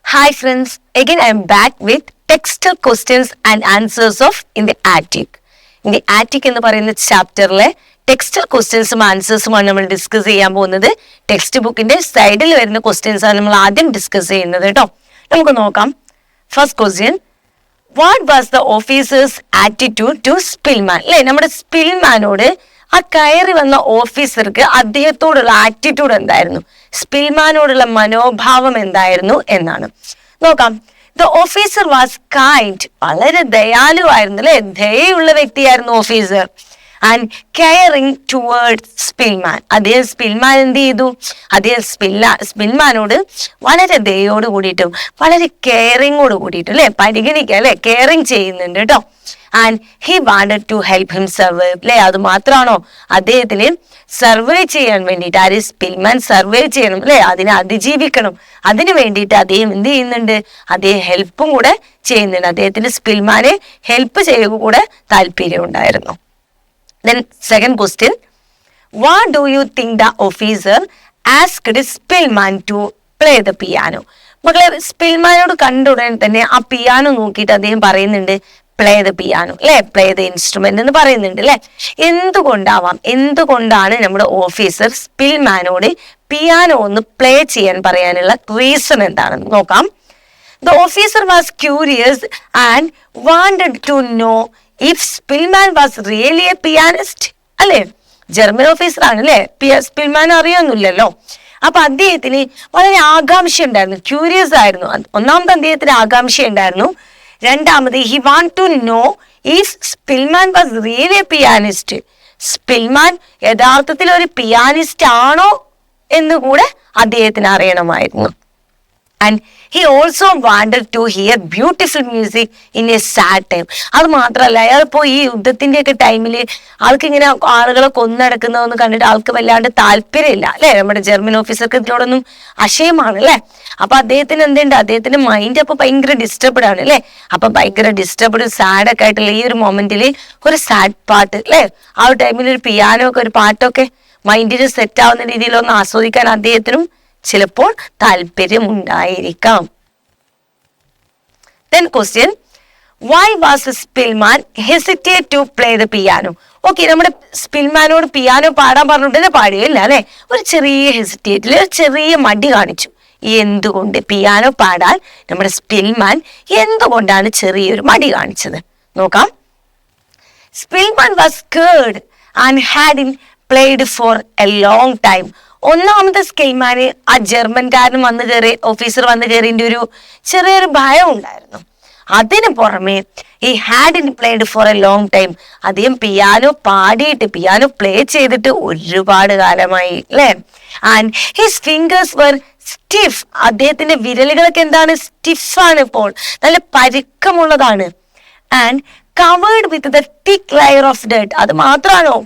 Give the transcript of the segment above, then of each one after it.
Hi friends, again I am back with textual questions and answers of in the attic. In the attic എന്ന് പറയുന്ന ചാപ്റ്ററിലെ textual ക്വസ്റ്റ്യൻസും ആൻസേഴ്സുമാണ് നമ്മൾ discuss ചെയ്യാൻ പോകുന്നത്. Text ബുക്കിന്റെ സൈഡിൽ വരുന്ന ക്വസ്റ്റ്യൻസ് ആണ് നമ്മൾ ആദ്യം ഡിസ്കസ് ചെയ്യുന്നത് കേട്ടോ. നമുക്ക് നോക്കാം. First question, what was the officer's attitude to Spillman? അല്ലെ, നമ്മുടെ സ്പിൽമാനോട് ആ കയറി വന്ന ഓഫീസർക്ക് അദ്ദേഹത്തോടുള്ള ആറ്റിറ്റ്യൂഡ് എന്തായിരുന്നു, സ്പിൽമാനോടുള്ള മനോഭാവം എന്തായിരുന്നു എന്നാണ്. നോക്കാം. ദ ഓഫീസർ വാസ് കൈൻഡ്, വളരെ ദയാലുവായിരുന്നു അല്ലെ, ദയുള്ള വ്യക്തിയായിരുന്നു officer. And caring towards Spillman, അദ്ദേഹം സ്പിൽമാൻ എന്ത് ചെയ്തു, അദ്ദേഹം സ്പിൽമാനോട് വളരെ ദയോട് കൂടിയിട്ടും വളരെ കെയറിങ്ങോട് കൂടിയിട്ടും അല്ലെ, പരിഗണിക്കുക അല്ലെ, കെയറിങ് ചെയ്യുന്നുണ്ട് കേട്ടോ. And he wanted to help him survive അല്ലെ, അത് മാത്രമാണോ, അദ്ദേഹത്തിന് സർവൈവ് ചെയ്യാൻ വേണ്ടിയിട്ട്, ആര്, സ്പിൽമാൻ സർവൈവ് ചെയ്യണം അല്ലെ, അതിനെ അതിജീവിക്കണം, അതിനു വേണ്ടിയിട്ട് അദ്ദേഹം എന്ത് ചെയ്യുന്നുണ്ട്, അദ്ദേഹം ഹെൽപ്പും കൂടെ ചെയ്യുന്നുണ്ട്. അദ്ദേഹത്തിന് സ്പിൽമാനെ ഹെൽപ്പ് ചെയ്യുക കൂടെ താല്പര്യം ഉണ്ടായിരുന്നു. Then second question, what do you think the officer asked Spillman to play the piano? മക്കളെ, സ്പിൽമാനോട് കണ്ട ഉടനെ തന്നെ ആ പിയാനോ നോക്കിയിട്ട് അദ്ദേഹം പറയുന്നുണ്ട് പ്ലേ ദ പിയാനോ അല്ലെ, പ്ലേ ദ ഇൻസ്ട്രുമെന്റ് എന്ന് പറയുന്നുണ്ട് അല്ലെ. എന്തുകൊണ്ടാണ് നമ്മുടെ ഓഫീസർ സ്പിൽമാനോട് പിയാനോ ഒന്ന് പ്ലേ ചെയ്യാൻ പറയാനുള്ള റീസൺ എന്താണെന്ന് നോക്കാം. The officer was curious and wanted to know if Spillman was really a pianist. അല്ലെ, ജർമ്മൻ ഓഫീസർ ആണ് അല്ലെ, സ്പിൽമാൻ അറിയൊന്നുമില്ലല്ലോ. അപ്പൊ അദ്ദേഹത്തിന് വളരെ ആകാംക്ഷ ഉണ്ടായിരുന്നു, ക്യൂരിയസ് ആയിരുന്നു. ഒന്നാമത് അദ്ദേഹത്തിന് ആകാംക്ഷ ഉണ്ടായിരുന്നു. രണ്ടാമത് he want to know if Spillman was really a pianist, സ്പിൽമാൻ യഥാർത്ഥത്തിൽ ഒരു പിയാനിസ്റ്റ് ആണോ എന്ന് കൂടെ അദ്ദേഹത്തിന് അറിയണമായിരുന്നു. And he also wanted to hear beautiful music in a sad time. അത് മാത്രമല്ല, അയാളിപ്പോ ഈ യുദ്ധത്തിന്റെ ഒക്കെ ടൈമില് ആൾക്കിങ്ങനെ ആളുകളെ കൊന്നടക്കുന്നതെന്ന് കണ്ടിട്ട് ആൾക്ക് വല്ലാണ്ട് താല്പര്യമില്ല അല്ലെ, നമ്മുടെ ജർമ്മൻ ഓഫീസർക്ക് ഇതിനോടൊന്നും അശയമാണ് അല്ലെ. അപ്പൊ അദ്ദേഹത്തിന് എന്തുണ്ട്, അദ്ദേഹത്തിന്റെ മൈൻഡ് അപ്പൊ ഭയങ്കര ഡിസ്റ്റർബ്ഡ് ആണ് അല്ലെ. അപ്പൊ ഭയങ്കര ഡിസ്റ്റർബ്ഡ് സാഡ് ഒക്കെ ആയിട്ടുള്ള ഈ ഒരു മൊമെന്റില് ഒരു സാഡ് പാട്ട് അല്ലെ, ആ ഒരു ടൈമിൽ ഒരു പിയാനോ ഒക്കെ ഒരു പാട്ടൊക്കെ മൈൻഡിന് സെറ്റ് ആവുന്ന രീതിയിലൊന്ന് ആസ്വദിക്കാൻ അദ്ദേഹത്തിനും ചിലപ്പോൾ താല്പര്യമുണ്ടായിരിക്കാം. Then question, why was Spillman hesitate to play the piano? Okay, നമ്മുടെ സ്പിൽമാനോട് പിയാനോ പാടാൻ പറഞ്ഞിട്ട് പാടുകയില്ല അല്ലെ, ഒരു ചെറിയ ഹെസിറ്റേറ്റിൽ ഒരു ചെറിയ മടി കാണിച്ചു. എന്തുകൊണ്ട് പിയാനോ പാടാൻ നമ്മുടെ സ്പിൽമാൻ എന്തുകൊണ്ടാണ് ചെറിയൊരു മടി കാണിച്ചത് നോക്കാം. Spillman was scared and hadn't played for a long time. ഒന്നാമത്തെ സ്കിൽമാന് ആ ജർമ്മൻകാരൻ വന്ന് കയറി, ഓഫീസർ വന്ന് കയറിന്റെ ഒരു ചെറിയൊരു ഭയം ഉണ്ടായിരുന്നു. അതിന് പുറമെ he hadn't played for a long time, അദ്ദേഹം പിയാനോ പാടിയിട്ട് പിയാനോ പ്ലേ ചെയ്തിട്ട് ഒരുപാട് കാലമായി അല്ലെ. And his fingers were stiff, അദ്ദേഹത്തിന്റെ വിരലുകളൊക്കെ എന്താണ്, സ്റ്റിഫാണ്, ഇപ്പോൾ നല്ല പരുക്കമുള്ളതാണ്. And covered with the thick layer of dirt, അത് മാത്രമാണോ,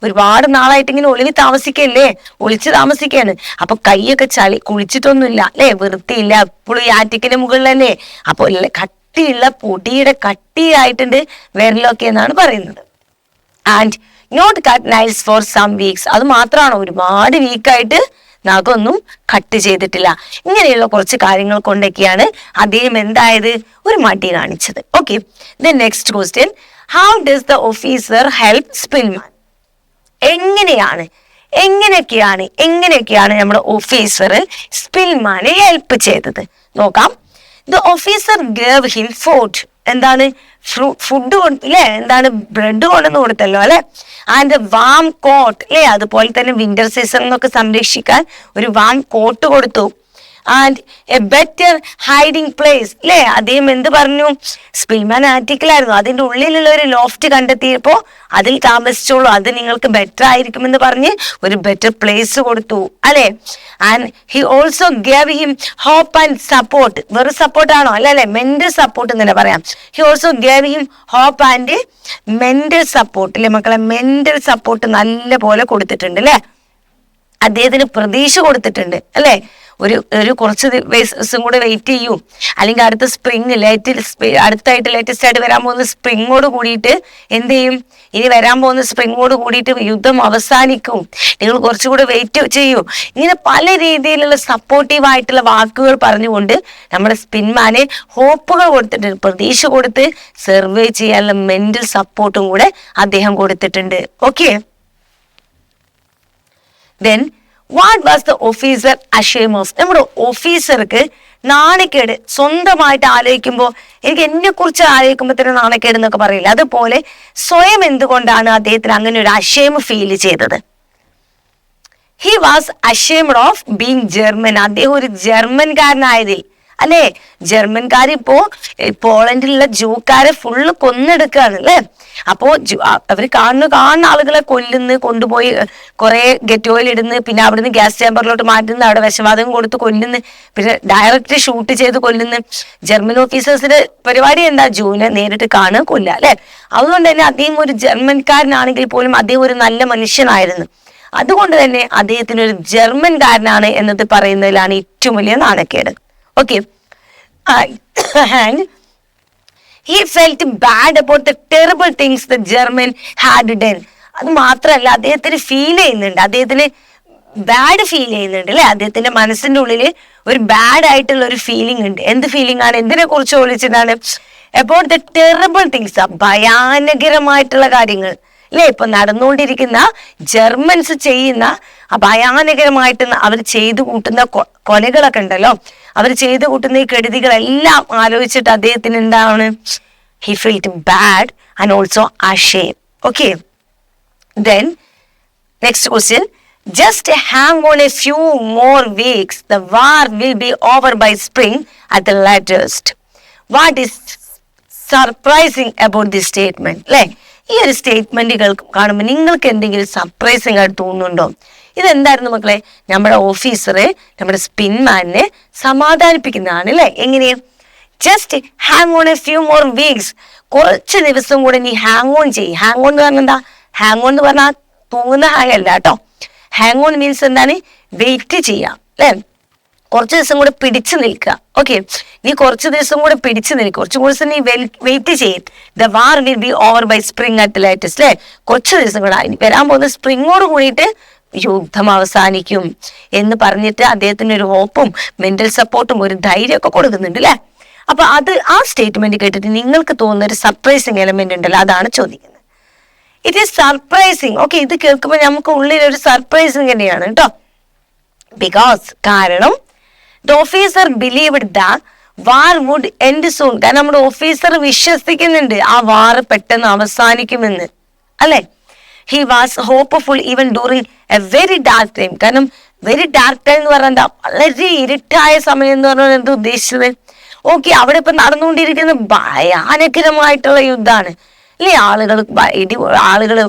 ഒരുപാട് നാളായിട്ട് ഇങ്ങനെ ഒളിച്ച് താമസിക്കാണ്. അപ്പൊ കൈയൊക്കെ കുളിച്ചിട്ടൊന്നുമില്ല അല്ലെ, വൃത്തിയില്ല, എപ്പോഴും ഈ ആറ്റിക്കിന്റെ മുകളിലല്ലേ. അപ്പൊ കട്ടിയുള്ള പൊടിയുടെ കട്ടിയായിട്ടുണ്ട് വിരലൊക്കെ എന്നാണ് പറയുന്നത്. And not cut nails for some weeks, അത് മാത്രമാണോ, ഒരുപാട് വീക്കായിട്ട് നഖമൊന്നും കട്ട് ചെയ്തിട്ടില്ല. ഇങ്ങനെയുള്ള കുറച്ച് കാര്യങ്ങൾ കൊണ്ടൊക്കെയാണ് അദ്ദേഹം എന്തായത്, ഒരു മടി കാണിച്ചത്. Okay, then next question, how does the officer help Spillman? എങ്ങനെയൊക്കെയാണ് നമ്മുടെ ഓഫീസർ സ്പിൽമാനെ ഹെൽപ്പ് ചെയ്തത് നോക്കാം. The officer gave him food, എന്താണ്, ഫുഡ് അല്ലെ, എന്താണ്, ബ്രെഡ് കൊണ്ടുവന്ന് കൊടുത്തല്ലോ അല്ലെ. ആൻഡ് വാം കോട്ട് അല്ലെ, അതുപോലെ തന്നെ വിന്റർ സീസണിനൊക്കെ സംരക്ഷിക്കാൻ ഒരു വാം കോട്ട് കൊടുത്തു. And A better hiding place അല്ലെ, അദ്ദേഹം എന്ത് പറഞ്ഞു, സ്പിൽമാൻ ആർട്ടിക്കിളായിരുന്നു, അതിന്റെ ഉള്ളിലുള്ള ഒരു ലോഫ്റ്റ് കണ്ടെത്തിയപ്പോ അതിൽ താമസിച്ചോളൂ, അത് നിങ്ങൾക്ക് ബെറ്റർ ആയിരിക്കുമെന്ന് പറഞ്ഞ് ഒരു ബെറ്റർ പ്ലേസ് കൊടുത്തു അല്ലെ. And he also gave him hope and support, വെറും സപ്പോർട്ടാണോ അല്ലെ, മെന്റൽ സപ്പോർട്ട് എന്ന് തന്നെ പറയാം. He also gave him hope and mental support അല്ലെ മക്കളെ, മെന്റൽ സപ്പോർട്ട് നല്ല പോലെ കൊടുത്തിട്ടുണ്ട് അല്ലെ, അദ്ദേഹത്തിന് പ്രതീക്ഷ കൊടുത്തിട്ടുണ്ട് അല്ലെ, ഒരു കുറച്ച് ദിവസം കൂടെ വെയിറ്റ് ചെയ്യൂ, അല്ലെങ്കിൽ അടുത്ത സ്പ്രിങ് ലേറ്റസ്റ്റ് ആയിട്ട് വരാൻ പോകുന്ന സ്പ്രിങ്ങോട് കൂടിയിട്ട് എന്ത് ചെയ്യും, ഇനി വരാൻ പോകുന്ന സ്പ്രിങ്ങോട് കൂടിയിട്ട് യുദ്ധം അവസാനിക്കും, നിങ്ങൾ കുറച്ചുകൂടെ വെയിറ്റ് ചെയ്യൂ. ഇങ്ങനെ പല രീതിയിലുള്ള സപ്പോർട്ടീവ് ആയിട്ടുള്ള വാക്കുകൾ പറഞ്ഞുകൊണ്ട് നമ്മുടെ സ്പിൻമാനെ ഹോപ്പുകൾ കൊടുത്തിട്ടുണ്ട്, പ്രതീക്ഷ കൊടുത്ത് സർവേ ചെയ്യാനുള്ള മെന്റൽ സപ്പോർട്ടും കൂടെ അദ്ദേഹം കൊടുത്തിട്ടുണ്ട്. Okay, then what was the officer ashamed of? നമ്മുടെ ഓഫീസർക്ക് നാണക്കേട് സ്വന്തമായിട്ട് ആലോചിക്കുമ്പോൾ, എനിക്ക് എന്നെ കുറിച്ച് ആലോചിക്കുമ്പോൾ തന്നെ നാണക്കേട് എന്നൊക്കെ പറയില്ല, അതുപോലെ സ്വയം എന്തുകൊണ്ടാണ് അദ്ദേഹത്തിന് അങ്ങനെ ഒരു അഷേം ഫീൽ ചെയ്തത്? He was ashamed of being German. അദ്ദേഹം ഒരു ജർമ്മൻകാരനായതിൽ, അല്ലെ? ജർമ്മൻകാരിപ്പോ പോളണ്ടിലുള്ള ജൂക്കാരെ ഫുള്ള് കൊന്നെടുക്കുകയാണ്, അല്ലെ? അപ്പോ അവര് കാണുന്ന ആളുകളെ കൊണ്ടുപോയി കുറെ ഗെറ്റോയിൽ ഇടുന്നു, പിന്നെ അവിടുന്ന് ഗ്യാസ് ചേമ്പറിലോട്ട് മാറ്റുന്നു, അവിടെ വിഷവാതകം കൊടുത്ത് കൊല്ലുന്നു, പിന്നെ ഡയറക്റ്റ് ഷൂട്ട് ചെയ്ത് കൊല്ലുന്നു. ജർമ്മൻ ഓഫീസേഴ്സിന്റെ പരിപാടി എന്താ? ജൂനെ നേരിട്ട് കാണുക, കൊല്ലുക, അല്ലെ? അതുകൊണ്ട് തന്നെ അദ്ദേഹം ഒരു ജർമ്മൻകാരനാണെങ്കിൽ പോലും അദ്ദേഹം ഒരു നല്ല മനുഷ്യനായിരുന്നു. അതുകൊണ്ട് തന്നെ അദ്ദേഹത്തിന് ഒരു ജർമ്മൻകാരനാണ് എന്നത് പറയുന്നതിലാണ് ഏറ്റവും വലിയ നാണക്കേട്. Okay, and he felt bad about the terrible things the German had done. അത് മാത്രമല്ല, അദ്ദേഹത്തിന് ഫീൽ ചെയ്യുന്നുണ്ട്, അദ്ദേഹത്തിന് ബാഡ് ഫീൽ ചെയ്യുന്നുണ്ട്, അല്ലെ? അദ്ദേഹത്തിന്റെ മനസ്സിന്റെ ഉള്ളിൽ ഒരു ബാഡ് ആയിട്ടുള്ള ഒരു ഫീലിംഗ് ഉണ്ട്. എന്ത് ഫീലിംഗ് ആണ്? എന്തിനെ കുറിച്ച് വിളിച്ചതാണ്? അബൌട്ട് ദ ടെറിബിൾ തിങ്സ്, ഭയാനകരമായിട്ടുള്ള കാര്യങ്ങൾ, അല്ലെ? ഇപ്പൊ നടന്നുകൊണ്ടിരിക്കുന്ന ജർമ്മൻസ് ചെയ്യുന്ന ഭയാനകരമായിട്ട് അവർ ചെയ്തു കൂട്ടുന്ന കൊലകളൊക്കെ ഉണ്ടല്ലോ, അവർ ചെയ്തു കൂട്ടുന്ന ഈ കെടുതികളെല്ലാം ആലോചിച്ചിട്ട് അദ്ദേഹത്തിന് എന്താണ്? He field bad and also അഷേം. Okay, then next question, just hang on a few more weeks, the war will be over by spring at the latest. What is surprising about this statement? അല്ലെ, ഈ ഒരു സ്റ്റേറ്റ്മെന്റുകൾ കാണുമ്പോൾ നിങ്ങൾക്ക് എന്തെങ്കിലും surprising ആയിട്ട് തോന്നുന്നുണ്ടോ? ഇതെന്തായിരുന്നു മക്കളെ? നമ്മുടെ ഓഫീസറെ, നമ്മുടെ സ്പിൻമാനെ സമാധാനിപ്പിക്കുന്നതാണ്, അല്ലെ? എങ്ങനെ? Just hang on A few more weeks, കുറച്ച് ദിവസം കൂടെ നീ ഹാങ് ഓൺ ചെയ്യും. ഹാങ് ഓൺ എന്ന് പറഞ്ഞാൽ എന്താ? ഹാങ് ഓൺ എന്ന് പറഞ്ഞാൽ തൂങ്ങുന്ന ഹാങ് അല്ല കേട്ടോ. ഹാങ് ഓൺ മീൻസ് എന്താണ്? വെയിറ്റ് ചെയ്യാം, അല്ലെ? കുറച്ച് ദിവസം കൂടെ പിടിച്ചു നിൽക്കുക. ഓക്കെ, നീ കുറച്ച് ദിവസം കൂടെ പിടിച്ചു നിൽക്കുക, കുറച്ചും കൂടെ നീ വെയിറ്റ് ചെയ്യും. The war will be over by spring at latest, അല്ലെ? കുറച്ച് ദിവസം കൂടെ വരാൻ പോകുന്ന സ്പ്രിങ്ങോട് കൂടിയിട്ട് യുദ്ധം അവസാനിക്കും എന്ന് പറഞ്ഞിട്ട് അദ്ദേഹത്തിന് ഒരു ഹോപ്പും മെന്റൽ സപ്പോർട്ടും ഒരു ധൈര്യമൊക്കെ കൊടുക്കുന്നുണ്ട്, അല്ലെ? അപ്പൊ ആ സ്റ്റേറ്റ്മെന്റ് കേട്ടിട്ട് നിങ്ങൾക്ക് തോന്നുന്ന ഒരു സർപ്രൈസിങ് എലമെന്റ് ഉണ്ടല്ലോ, അതാണ് ചോദിക്കുന്നത്. It is surprising. ഓക്കെ, ഇത് കേൾക്കുമ്പോൾ നമുക്ക് ഉള്ളിൽ ഒരു സർപ്രൈസിങ് തന്നെയാണ് കേട്ടോ. കാരണം the officer believed that war would end soon. കാരണം നമ്മുടെ ഓഫീസർ വിശ്വസിക്കുന്നുണ്ട് ആ വാർ പെട്ടെന്ന് അവസാനിക്കുമെന്ന്, അല്ലെ? He was hopeful even during a very dark time. കാരണം വെരി ഡാർക്ക് ടൈം എന്ന് പറഞ്ഞാൽ എന്താ? വളരെ ഇരുട്ടായ സമയം എന്ന് പറഞ്ഞാൽ എന്താ ഉദ്ദേശിച്ചത്? ഓക്കെ, അവിടെ ഇപ്പൊ നടന്നുകൊണ്ടിരിക്കുന്ന ഭയാനകരമായിട്ടുള്ള യുദ്ധമാണ്, അല്ലേ? ആളുകൾ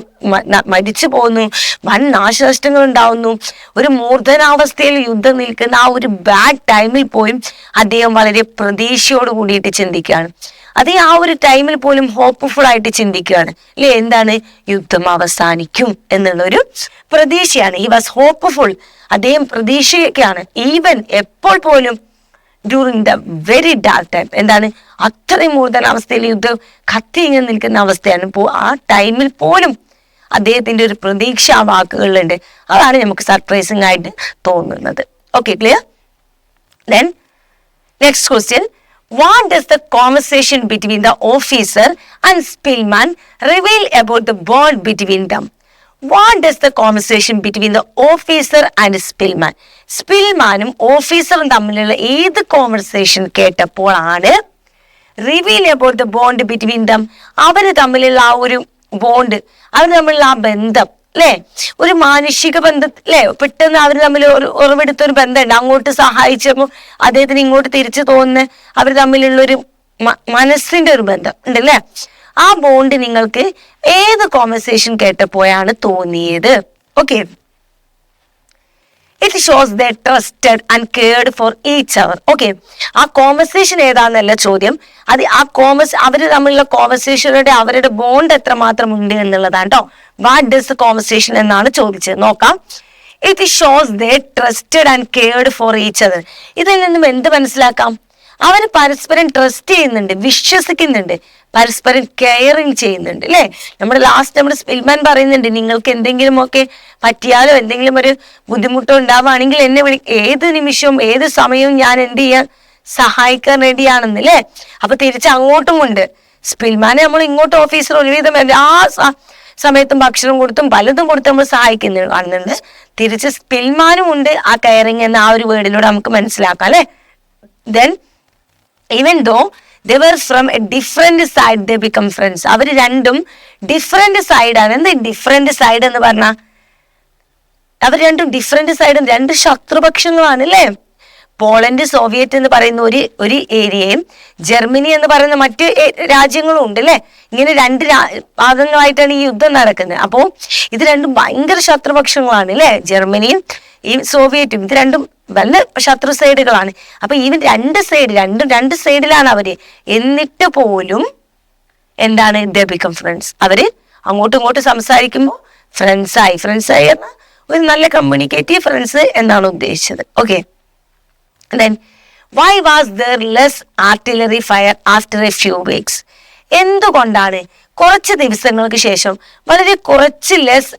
മരിച്ചു പോകുന്നു, വൻ നാശനഷ്ടങ്ങൾ ഉണ്ടാവുന്നു. ഒരു മൂർധനാവസ്ഥയിൽ യുദ്ധം നിൽക്കുന്ന ആ ഒരു ബാഡ് ടൈമിൽ പോലും അദ്ദേഹം വളരെ പ്രതീക്ഷയോട് കൂടിയിട്ട് ചിന്തിക്കുകയാണ്. അതേ ആ ഒരു ടൈമിൽ പോലും ഹോപ്പ്ഫുൾ ആയിട്ട് ചിന്തിക്കുകയാണ്, അല്ലെ? എന്താണ്? യുദ്ധം അവസാനിക്കും എന്നുള്ളൊരു പ്രതീക്ഷയാണ്. He was hopeful. അദ്ദേഹം പ്രതീക്ഷയൊക്കെയാണ്. ഈവൻ എപ്പോൾ പോലും during the very dark time, എന്താണ്? അത്രയും മൂർധനാവസ്ഥയിൽ യുദ്ധം കത്തിയിങ്ങനെ നിൽക്കുന്ന അവസ്ഥയാണ്. ആ ടൈമിൽ പോലും അദ്ദേഹത്തിന്റെ ഒരു പ്രതീക്ഷാ വാക്കുകളുണ്ട്. അതാണ് നമുക്ക് സർപ്രൈസിങ് ആയിട്ട് തോന്നുന്നത്. Okay, clear? Then next question, what does the conversation between the officer and Spillman reveal about the bond between them? What does the conversation between the officer and Spillman? സ്പിൽമാനും ഓഫീസറും തമ്മിലുള്ള ഏത് കോൺവെർസേഷൻ കേട്ടപ്പോഴാണ് reveal about the bond between them, അവര് തമ്മിലുള്ള ആ ഒരു bond, അവർ തമ്മിലുള്ള ആ ബന്ധം, അല്ലെ? ഒരു മാനുഷിക ബന്ധം, അല്ലെ? പെട്ടെന്ന് അവർ തമ്മിൽ ഉറവെടുത്തൊരു ബന്ധമുണ്ട്. അങ്ങോട്ട് സഹായിച്ചപ്പോൾ അദ്ദേഹത്തിന് ഇങ്ങോട്ട് തിരിച്ചു തോന്നുന്ന അവർ തമ്മിലുള്ളൊരു മനസ്സിന്റെ ഒരു ബന്ധം ഉണ്ട്, അല്ലെ? ആ ബോണ്ട് നിങ്ങൾക്ക് ഏത് കോൺവെർസേഷൻ കേട്ടപ്പോഴാണ് തോന്നിയത്? Okay, it shows they trusted and cared for each hour. Okay, ആ കോൺവെർസേഷൻ ഏതാന്നല്ല ചോദ്യം, അത് അവര് തമ്മിലുള്ള കോൺവെർസേഷനുടെ അവരുടെ ബോണ്ട് എത്രമാത്രം ഉണ്ട് എന്നുള്ളതാണ് കേട്ടോ. വാട്ട് ഡസ് കോൺവെർസേഷൻ എന്നാണ് ചോദിച്ചത്. നോക്കാം. It shows they trusted and cared for each other. ഇതിൽ നിന്നും എന്ത് മനസ്സിലാക്കാം? അവർ പരസ്പരം ട്രസ്റ്റ് ചെയ്യുന്നുണ്ട്, വിശ്വസിക്കുന്നുണ്ട്, പരസ്പരം കെയറിങ് ചെയ്യുന്നുണ്ട് അല്ലെ. നമ്മുടെ സ്പിൽമാൻ പറയുന്നുണ്ട്, നിങ്ങൾക്ക് എന്തെങ്കിലും ഒക്കെ പറ്റിയാലോ എന്തെങ്കിലും ഒരു ബുദ്ധിമുട്ടോ ഉണ്ടാവുകയാണെങ്കിൽ എന്നെ ഏത് നിമിഷവും ഏത് സമയവും ഞാൻ എന്ത് ചെയ്യാൻ സഹായിക്കാൻ റെഡിയാണെന്ന് അല്ലെ. അപ്പൊ തിരിച്ച് അങ്ങോട്ടും ഉണ്ട്. സ്പിൽമാനെ നമ്മൾ ഇങ്ങോട്ട് ഓഫീസർ ഒരുവിധം ആ സമയത്തും ഭക്ഷണം കൊടുത്തും പലതും കൊടുത്ത് നമ്മൾ കാണുന്നുണ്ട്. തിരിച്ച് സ്പിൽമാനും ഉണ്ട് ആ കെയറിങ് എന്ന ആ ഒരു വേർഡിലൂടെ നമുക്ക് മനസ്സിലാക്കാം അല്ലെ. Then even though they were from a different side, they become friends. അവർ രണ്ടും ഡിഫറെന്റ് സൈഡാണ്. എന്താ ഡിഫറെന്റ് സൈഡ് എന്ന് പറഞ്ഞാൽ? അവർ രണ്ടും ഡിഫറെന്റ് സൈഡും രണ്ട് ശത്രുപക്ഷങ്ങളാണ് അല്ലേ. പോളണ്ട് സോവിയറ്റ് എന്ന് പറയുന്ന ഒരു ഏരിയയും ജർമ്മനി എന്ന് പറയുന്ന മറ്റ് രാജ്യങ്ങളും ഉണ്ട് അല്ലെ. ഇങ്ങനെ രണ്ട് ഭാഗങ്ങളായിട്ടാണ് ഈ യുദ്ധം നടക്കുന്നത്. അപ്പോ ഇത് രണ്ടും ഭയങ്കര ശത്രുപക്ഷങ്ങളാണ് അല്ലെ. ജർമ്മനിയും ഈ സോവിയറ്റും ഇത് രണ്ടും വല്ല ശത്രു സൈഡുകളാണ്. അപ്പൊ ഈ രണ്ട് സൈഡിലാണ് അവര്. എന്നിട്ട് പോലും എന്താണ്? ദേ ബിക്കം ഫ്രണ്ട്സ്. അവര് അങ്ങോട്ടും ഇങ്ങോട്ടും സംസാരിക്കുമ്പോൾ ഫ്രണ്ട്സായി എന്ന ഒരു നല്ല കമ്മ്യൂണിക്കേറ്റീവ് ഫ്രണ്ട്സ് എന്നാണ് ഉദ്ദേശിച്ചത്. Okay. Then why was there less artillery fire after a few weeks? എന്തുകൊണ്ടാണ് കുറച്ച് ദിവസങ്ങൾക്ക് ശേഷം വളരെ കുറച്ച് ലെസ്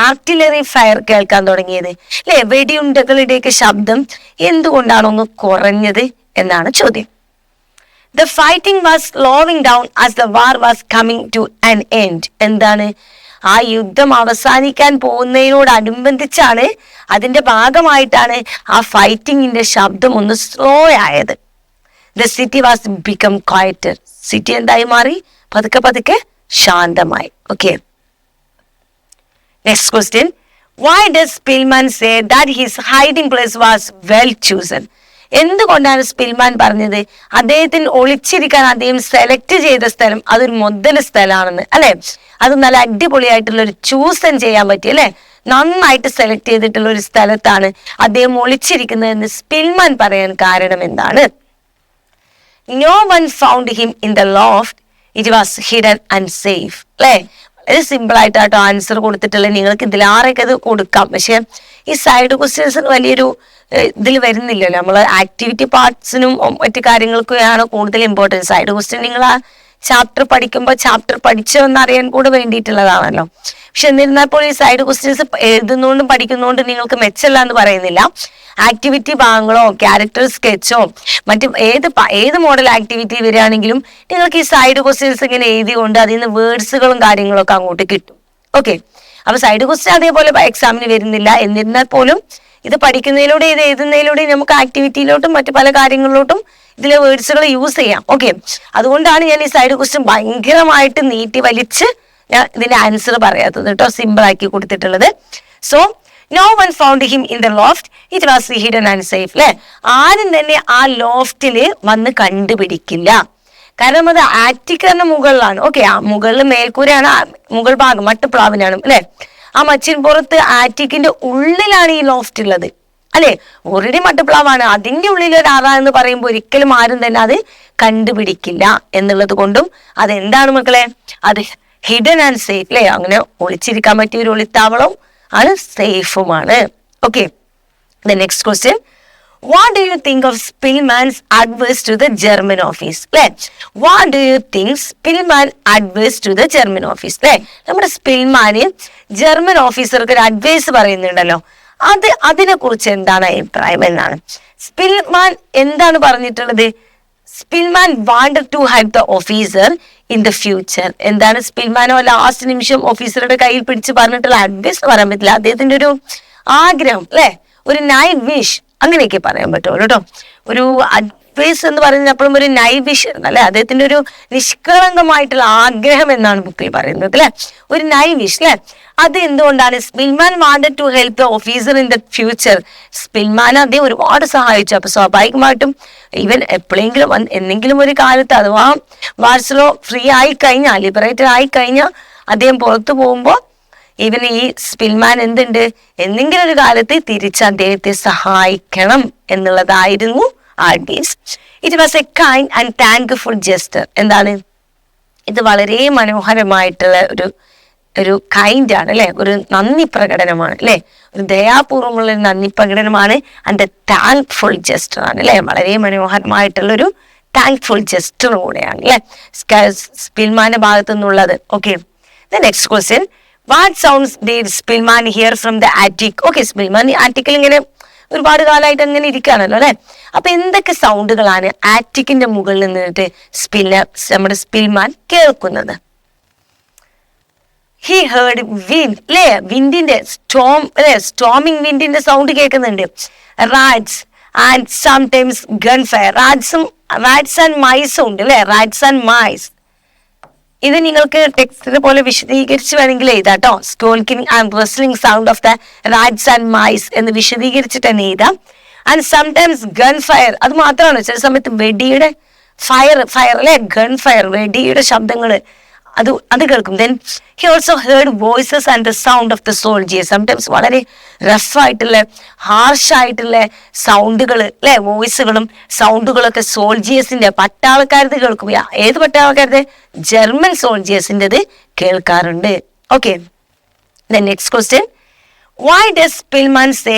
ആർട്ടിലറി ഫയർ കേൾക്കാൻ തുടങ്ങിയത് അല്ലെ? വെടിയുണ്ടകളുടെയൊക്കെ ശബ്ദം എന്തുകൊണ്ടാണ് ഒന്ന് കുറഞ്ഞത് എന്നാണ് ചോദ്യം. The fighting was slowing down as the war was coming to an end. എന്താണ്? ആ യുദ്ധം അവസാനിക്കാൻ പോകുന്നതിനോടനുബന്ധിച്ചാണ്, അതിന്റെ ഭാഗമായിട്ടാണ് ആ ഫൈറ്റിങ്ങിന്റെ ശബ്ദം ഒന്ന് സ്ലോ ആയത്. The city was become quieter. City എന്തായി മാറി? പതുക്കെ ശാന്തമായി. Okay. Next question. Why does Spillman say that his hiding place was well chosen? എന്തുകൊണ്ടാണ് സ്പിൽമാൻ പറഞ്ഞത് അദ്ദേഹത്തിന് ഒളിച്ചിരിക്കാൻ അദ്ദേഹം സെലക്ട് ചെയ്ത സ്ഥലം അതൊരു മുതൽ സ്ഥലമാണെന്ന് അല്ലെ? അത് നല്ല അടിപൊളിയായിട്ടുള്ള ഒരു ചൂസൻ ചെയ്യാൻ പറ്റി അല്ലെ. നന്നായിട്ട് സെലക്ട് ചെയ്തിട്ടുള്ള ഒരു സ്ഥലത്താണ് അദ്ദേഹം ഒളിച്ചിരിക്കുന്നതെന്ന് സ്പിൽമാൻ പറയാൻ കാരണം എന്താണ്? No one found him in the loft. It was hidden and safe. അല്ലെ? വളരെ സിമ്പിൾ ആയിട്ടാട്ടോ ആൻസർ കൊടുത്തിട്ടുള്ളത്. നിങ്ങൾക്ക് ഇതിലാറൊക്കെ അത് കൊടുക്കാം. പക്ഷെ ഈ സൈഡ് ക്വസ്റ്റ്യൻസ് വലിയൊരു ഇതിൽ വരുന്നില്ലല്ലോ. നമ്മൾ ആക്ടിവിറ്റി പാർട്സിനും മറ്റു കാര്യങ്ങൾക്കൊക്കെയാണ് കൂടുതൽ ഇമ്പോർട്ടൻസ്. സൈഡ് ക്വസ്റ്റ്യൻ നിങ്ങൾ ആ ചാപ്റ്റർ പഠിക്കുമ്പോൾ ചാപ്റ്റർ പഠിച്ചോന്ന് അറിയാൻ കൂടെ വേണ്ടിയിട്ടുള്ളതാണല്ലോ. പക്ഷെ എന്നിരുന്നാൽ പോലും ഈ സൈഡ് ക്വസ്റ്റ്യൻസ് എഴുതുന്നോണ്ടും പഠിക്കുന്നോണ്ടും നിങ്ങൾക്ക് മെച്ചല്ല എന്ന് പറയുന്നില്ല. ആക്ടിവിറ്റി ഭാഗങ്ങളോ ക്യാരക്ടർ സ്കെച്ചോ മറ്റു ഏത് മോഡൽ ആക്ടിവിറ്റി വരികയാണെങ്കിലും നിങ്ങൾക്ക് ഈ സൈഡ് ക്വസ്റ്റ്യൻസ് ഇങ്ങനെ എഴുതിക്കൊണ്ട് അതിൽ നിന്ന് വേർഡ്സുകളും കാര്യങ്ങളൊക്കെ അങ്ങോട്ട് കിട്ടും. ഓക്കെ. അപ്പൊ സൈഡ് ക്വസ്റ്റ്യൻ അതേപോലെ എക്സാമിന് വരുന്നില്ല. എന്നിരുന്നാൽ പോലും ഇത് പഠിക്കുന്നതിലൂടെ ഇത് എഴുതുന്നതിലൂടെ നമുക്ക് ആക്ടിവിറ്റിയിലോട്ടും മറ്റു പല കാര്യങ്ങളിലോട്ടും ഇതിലെ വേർഡ്സുകൾ യൂസ് ചെയ്യാം. ഓക്കെ. അതുകൊണ്ടാണ് ഞാൻ ഈ സൈഡ് ക്വസ്റ്റ്യൻ ഭയങ്കരമായിട്ട് നീട്ടി വലിച്ച് ഞാൻ ഇതിന്റെ ആൻസർ പറയാത്തത് കേട്ടോ, സിമ്പിൾ ആക്കി കൊടുത്തിട്ടുള്ളത്. So no one found him in the loft. It was hidden and safe. അല്ലെ? ആരും തന്നെ ആ ലോഫ്റ്റില് വന്ന് കണ്ടുപിടിക്കില്ല. കാരണം അത് ആറ്റിക്കിന്റെ മുകളിലാണ്. ഓക്കെ. ആ മുകളിൽ മേൽക്കൂരയാണ്, മുകൾ ഭാഗം മട്ടുപ്ലാവിനാണ് അല്ലെ. ആ മച്ചിൻ പുറത്ത് ആറ്റിക്കിന്റെ ഉള്ളിലാണ് ഈ ലോഫ്റ്റ് ഉള്ളത് അല്ലെ. ഓൾറെഡി മട്ടുപ്ലാവാണ്, അതിന്റെ ഉള്ളിൽ ഒരു അറ എന്ന് പറയുമ്പോൾ ഒരിക്കലും ആരും തന്നെ അത് കണ്ടുപിടിക്കില്ല എന്നുള്ളത് കൊണ്ടും അതെന്താണ് മക്കളെ? അത് ഹിഡൻ ആൻഡ് സേഫ് അല്ലെ. അങ്ങനെ ഒളിച്ചിരിക്കാൻ പറ്റിയ ഒരു ഒളിത്താവളം ആണ്, സേഫുമാണ്. Okay. The next question. What do you think of Spillman's advice to the German office? What do you think Spillman advice to the German office? നമ്മുടെ സ്പിൽമാന് ജർമ്മൻ ഓഫീസർക്ക് ഒരു അഡ്വൈസ് പറയുന്നുണ്ടല്ലോ, അതിനെ കുറിച്ച് എന്താണ് അഭിപ്രായം എന്നാണ്. സ്പിൽമാൻ എന്താണ് പറഞ്ഞിട്ടുള്ളത്? Spillman wanted to have the officer in the future. എന്താണ് സ്പിൽമാനോ ലാസ്റ്റ് നിമിഷം ഓഫീസറുടെ കയ്യിൽ പിടിച്ച് പറഞ്ഞിട്ടുള്ള അഡ്വൈസ് പറയാൻ പറ്റില്ല, അദ്ദേഹത്തിന്റെ ഒരു ആഗ്രഹം അല്ലെ, ഒരു നൈറ്റ് വിഷ് അങ്ങനെയൊക്കെ പറയാൻ പറ്റുള്ളൂ കേട്ടോ. ഒരു അഡ്വൈസ് എന്ന് പറയുന്നപ്പോഴും ഒരു നൈറ്റ് വിഷ് അല്ലെ, അദ്ദേഹത്തിന്റെ ഒരു നിഷ്കളങ്കമായിട്ടുള്ള ആഗ്രഹം എന്നാണ് ബുക്കിൽ പറയുന്നത് അല്ലെ, ഒരു നൈറ്റ് വിഷ് അല്ലെ. അത് എന്തുകൊണ്ടാണ്? Spillman wanted to help the officer in the future. Spillman അദ്ദേഹം ഒരുപാട് സഹായിച്ചു. അപ്പൊ സ്വാഭാവികമായിട്ടും ഈവൻ എപ്പോഴെങ്കിലും എന്തെങ്കിലും ഒരു കാലത്ത് അഥവാ വാർസലോ ഫ്രീ ആയി കഴിഞ്ഞാൽ, ലിബറേറ്റഡ് ആയി കഴിഞ്ഞാൽ അദ്ദേഹം പുറത്തു പോകുമ്പോൾ ഈവൻ ഈ സ്പിൽമാൻ എന്തുണ്ട്, എന്തെങ്കിലും ഒരു കാലത്ത് തിരിച്ച് അദ്ദേഹത്തെ സഹായിക്കണം എന്നുള്ളതായിരുന്നു advice. It was a kind and thankful gesture. എന്താണ് ഇത്? വളരെ മനോഹരമായിട്ടുള്ള ഒരു ഒരു കൈൻഡ് ആണ് അല്ലെ, ഒരു നന്ദി പ്രകടനമാണ് അല്ലെ, ഒരു ദയാപൂർവമുള്ള ഒരു നന്ദി പ്രകടനമാണ്. ആൻഡ് താങ്ക്ഫുൾ ജസ്റ്റർ ആണ് അല്ലെ, വളരെ മനോഹരമായിട്ടുള്ള ഒരു താങ്ക്ഫുൾ ജസ്റ്റർ കൂടെയാണ് അല്ലെ സ്പിൽമാന്റെ ഭാഗത്തു നിന്നുള്ളത്. Okay, next question, what sounds did Spillman hear from the attic? Okay, Spillman ആറ്റിക്കിൽ ഇങ്ങനെ ഒരുപാട് കാലമായിട്ട് അങ്ങനെ ഇരിക്കുകയാണല്ലോ അല്ലെ. അപ്പൊ എന്തൊക്കെ സൗണ്ടുകളാണ് ആറ്റിക്കിന്റെ മുകളിൽ നിന്നിട്ട് നമ്മുടെ സ്പിൽമാൻ കേൾക്കുന്നത്? ഹി ഹേർഡ് വിൻഡ് അല്ലെ, വിൻഡിന്റെ സ്റ്റോമിങ് വിൻഡിന്റെ സൗണ്ട് കേൾക്കുന്നുണ്ട്. Rats and sometimes gun fire. Rats and മൈസും ഉണ്ട് അല്ലെ, റാറ്റ്സ് ആൻഡ് മൈസ്. ഇത് നിങ്ങൾക്ക് ടെക്സ്റ്റ് പോലെ വിശദീകരിച്ച് വേണമെങ്കിൽ എഴുതാട്ടോ. Squeaking and rustling sound of the rats and mice എന്ന് വിശദീകരിച്ചിട്ട് തന്നെ എഴുതാം. ആൻഡ് സംടൈംസ് ഗൺ ഫയർ, അത് മാത്രമാണ് ചില സമയത്ത് വെടിയുടെ ഫയർ അല്ലെ, ഗൺ ഫയർ, വെടിയുടെ ശബ്ദങ്ങള് അത് കേൾക്കും. Then he also heard voices and the sound of the soldiers. Sometimes വളരെ റഫായിട്ടുള്ള ഹാർഷായിട്ടുള്ള സൗണ്ടുകൾ അല്ലെ, വോയിസുകളും സൗണ്ടുകളൊക്കെ സോൾജിയേഴ്സിന്റെ പട്ടാളക്കാരത് കേൾക്കും. ഏത് പട്ടാളക്കാരത്? ജർമ്മൻ സോൾജിയേഴ്സിൻ്റെത് കേൾക്കാറുണ്ട്. Okay, then next question, why does Spillman say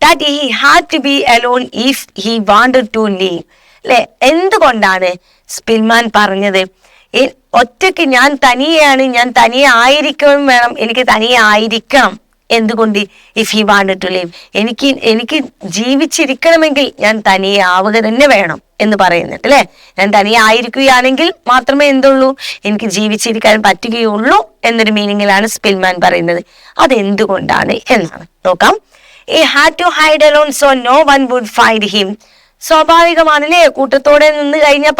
that he had to be alone if he wanted to live? അല്ലെ, എന്തുകൊണ്ടാണ് Spillman പറഞ്ഞത് ഒറ്റയ്ക്ക് ഞാൻ തനിയെയാണ്, ഞാൻ തനിയെ ആയിരിക്കണം, വേണം, എനിക്ക് തനിയെ ആയിരിക്കണം? എന്തുകൊണ്ട്? If he wanted to live, എനിക്ക് ജീവിച്ചിരിക്കണമെങ്കിൽ ഞാൻ തനിയെ ആവുക തന്നെ വേണം എന്ന് പറയുന്നുണ്ട് അല്ലെ. ഞാൻ തനിയെ ആയിരിക്കുകയാണെങ്കിൽ മാത്രമേ എന്തുള്ളൂ, എനിക്ക് ജീവിച്ചിരിക്കാൻ പറ്റുകയുള്ളൂ എന്നൊരു മീനിങ്ങിലാണ് സ്പിൽമാൻ പറയുന്നത്. അതെന്തുകൊണ്ടാണ് എന്നാണ് നോക്കാം. He had to hide alone so no one would find him. സ്വാഭാവികമാണല്ലേ, കൂട്ടത്തോടെ നിന്ന് കഴിഞ്ഞാൽ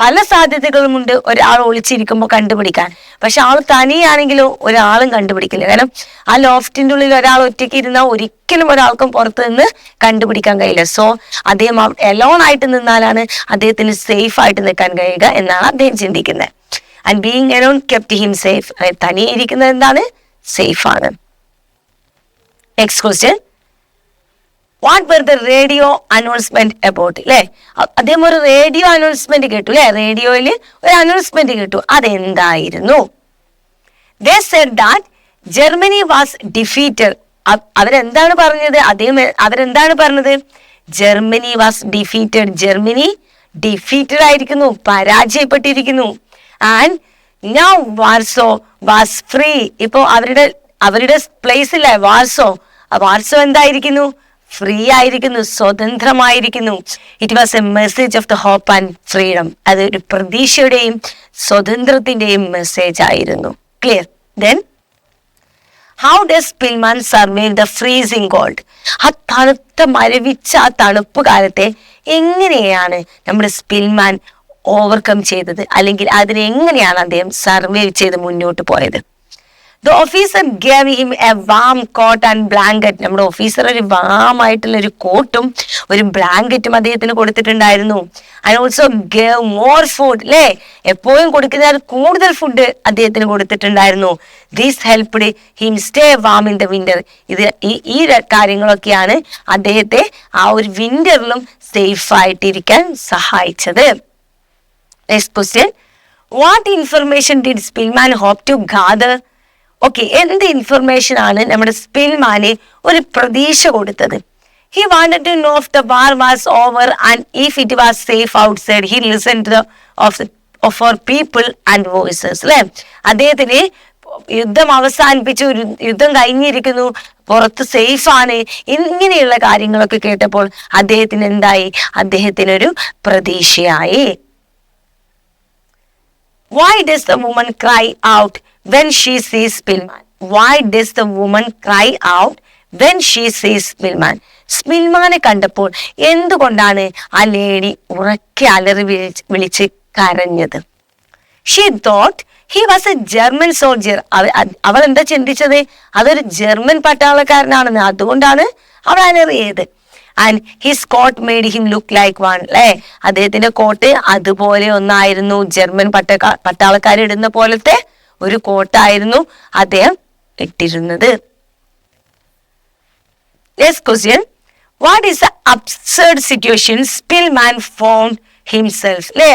പല സാധ്യതകളുമുണ്ട് ഒരാൾ ഒളിച്ചിരിക്കുമ്പോൾ കണ്ടുപിടിക്കാൻ. പക്ഷെ ആൾ തനിയാണെങ്കിലോ ഒരാളും കണ്ടുപിടിക്കില്ല. കാരണം ആ ലോഫ്റ്റിന്റെ ഉള്ളിൽ ഒരാൾ ഒറ്റയ്ക്ക് ഇരുന്നാൽ ഒരിക്കലും ഒരാൾക്കും പുറത്ത് നിന്ന് കണ്ടുപിടിക്കാൻ കഴിയില്ല. സോ അദ്ദേഹം എലോൺ ആയിട്ട് നിന്നാലാണ് അദ്ദേഹത്തിന് സേഫ് ആയിട്ട് നിൽക്കാൻ കഴിയുക എന്നാണ് അദ്ദേഹം ചിന്തിക്കുന്നത്. And being alone kept him safe. തനിയെ ഇരിക്കുന്നത് എന്താണ്? സേഫ് ആണ്. Next question, what were the radio announcement about? അല്ലെ, അദ്ദേഹം ഒരു റേഡിയോ അനൗൺസ്മെന്റ് കേട്ടു അല്ലെ, റേഡിയോയിൽ ഒരു അനൗൺസ്മെന്റ് കേട്ടു. അതെന്തായിരുന്നു? They said that Germany was defeated. അവരെന്താണ് പറഞ്ഞത്? അവരെന്താണ് പറഞ്ഞത്? Germany was defeated. Germany defeated ആയിരിക്കുന്നു, പരാജയപ്പെട്ടിരിക്കുന്നു. And now Warsaw was free. ഇപ്പോ അവരുടെ പ്ലേസ് ഇല്ലേ വാർസോ, വാർസോ എന്തായിരിക്കുന്നു? ഫ്രീ ആയിരിക്കുന്നു, സ്വതന്ത്രമായിരിക്കുന്നു. It was a message of the hope and freedom. അതൊരു പ്രതീക്ഷയുടെയും സ്വതന്ത്രത്തിന്റെയും മെസ്സേജ് ആയിരുന്നു. Clear? Then how does Spillman survive the freezing cold? ആ തണുത്ത മരവിച്ച ആ തണുപ്പ് കാലത്തെ എങ്ങനെയാണ് നമ്മുടെ സ്പിൽമാൻ ഓവർകം ചെയ്തത്, അല്ലെങ്കിൽ അതിനെ എങ്ങനെയാണ് അദ്ദേഹം സർവൈവ് ചെയ്ത് മുന്നോട്ട് പോയത്? The officer gave him a warm coat and blanket. നമ്മുടെ ഓഫീസർ ഒരു വാം ആയിട്ടുള്ള ഒരു കോട്ടും ഒരു ബ്ലാങ്കറ്റും അദ്ദേഹത്തിന് കൊടുത്തിട്ടുണ്ടായിരുന്നു. And also gave more food. അല്ലേ, എപ്പോഴും കൊടുക്കുന്ന കൂടുതൽ ഫുഡ് അദ്ദേഹത്തിന് കൊടുത്തിട്ടുണ്ടായിരുന്നു. This helped him stay warm in the winter. ഈ കാര്യങ്ങളൊക്കെയാണ് അദ്ദേഹത്തെ ആ ഒരു വിന്ററിലും സേഫ് ആയിട്ടിരിക്കാൻ സഹായിച്ചത്. Next question, what information did Spillman hope to gather? Okay, എന്ത് ഇൻഫർമേഷൻ ആണ് നമ്മുടെ സ്പിൽമാന് ഒരു പ്രതീക്ഷ കൊടുത്തത്? He wanted to know if the war was over and if it was safe outside. He listened to of our people and voices. അല്ലെ, അദ്ദേഹത്തിന് യുദ്ധം അവസാനിപ്പിച്ചു, യുദ്ധം കഴിഞ്ഞിരിക്കുന്നു, പുറത്ത് സേഫ് ആണ്, ഇങ്ങനെയുള്ള കാര്യങ്ങളൊക്കെ കേട്ടപ്പോൾ അദ്ദേഹത്തിന് എന്തായി? അദ്ദേഹത്തിനൊരു പ്രതീക്ഷയായി. Why does the woman cry out when she sees Spillman? Why does the woman cry out when she sees Spillman? സ്പിൽമാനെ കണ്ടപ്പോൾ എന്തുകൊണ്ടാണ് ആ ലേഡി ഉറക്കെ അലറി വിളിച്ച് കരഞ്ഞത്? She thought he was a German soldier. അവൾ എന്താ ചിന്തിച്ചത്? അതൊരു ജർമ്മൻ പട്ടാളക്കാരനാണെന്ന്. അതുകൊണ്ടാണ് അവൾ അലറിയത്. And his coat made him look like one. അല്ലെ, അദ്ദേഹത്തിന്റെ കോട്ട് അതുപോലെ ഒന്നായിരുന്നു. ജർമ്മൻ പട്ടാളക്കാരിടുന്ന പോലത്തെ ഒരു കോട്ടായിരുന്നു അദ്ദേഹം ഇട്ടിരുന്നത്. Next question, what is the absurd situation Spillman found himself? അല്ലേ,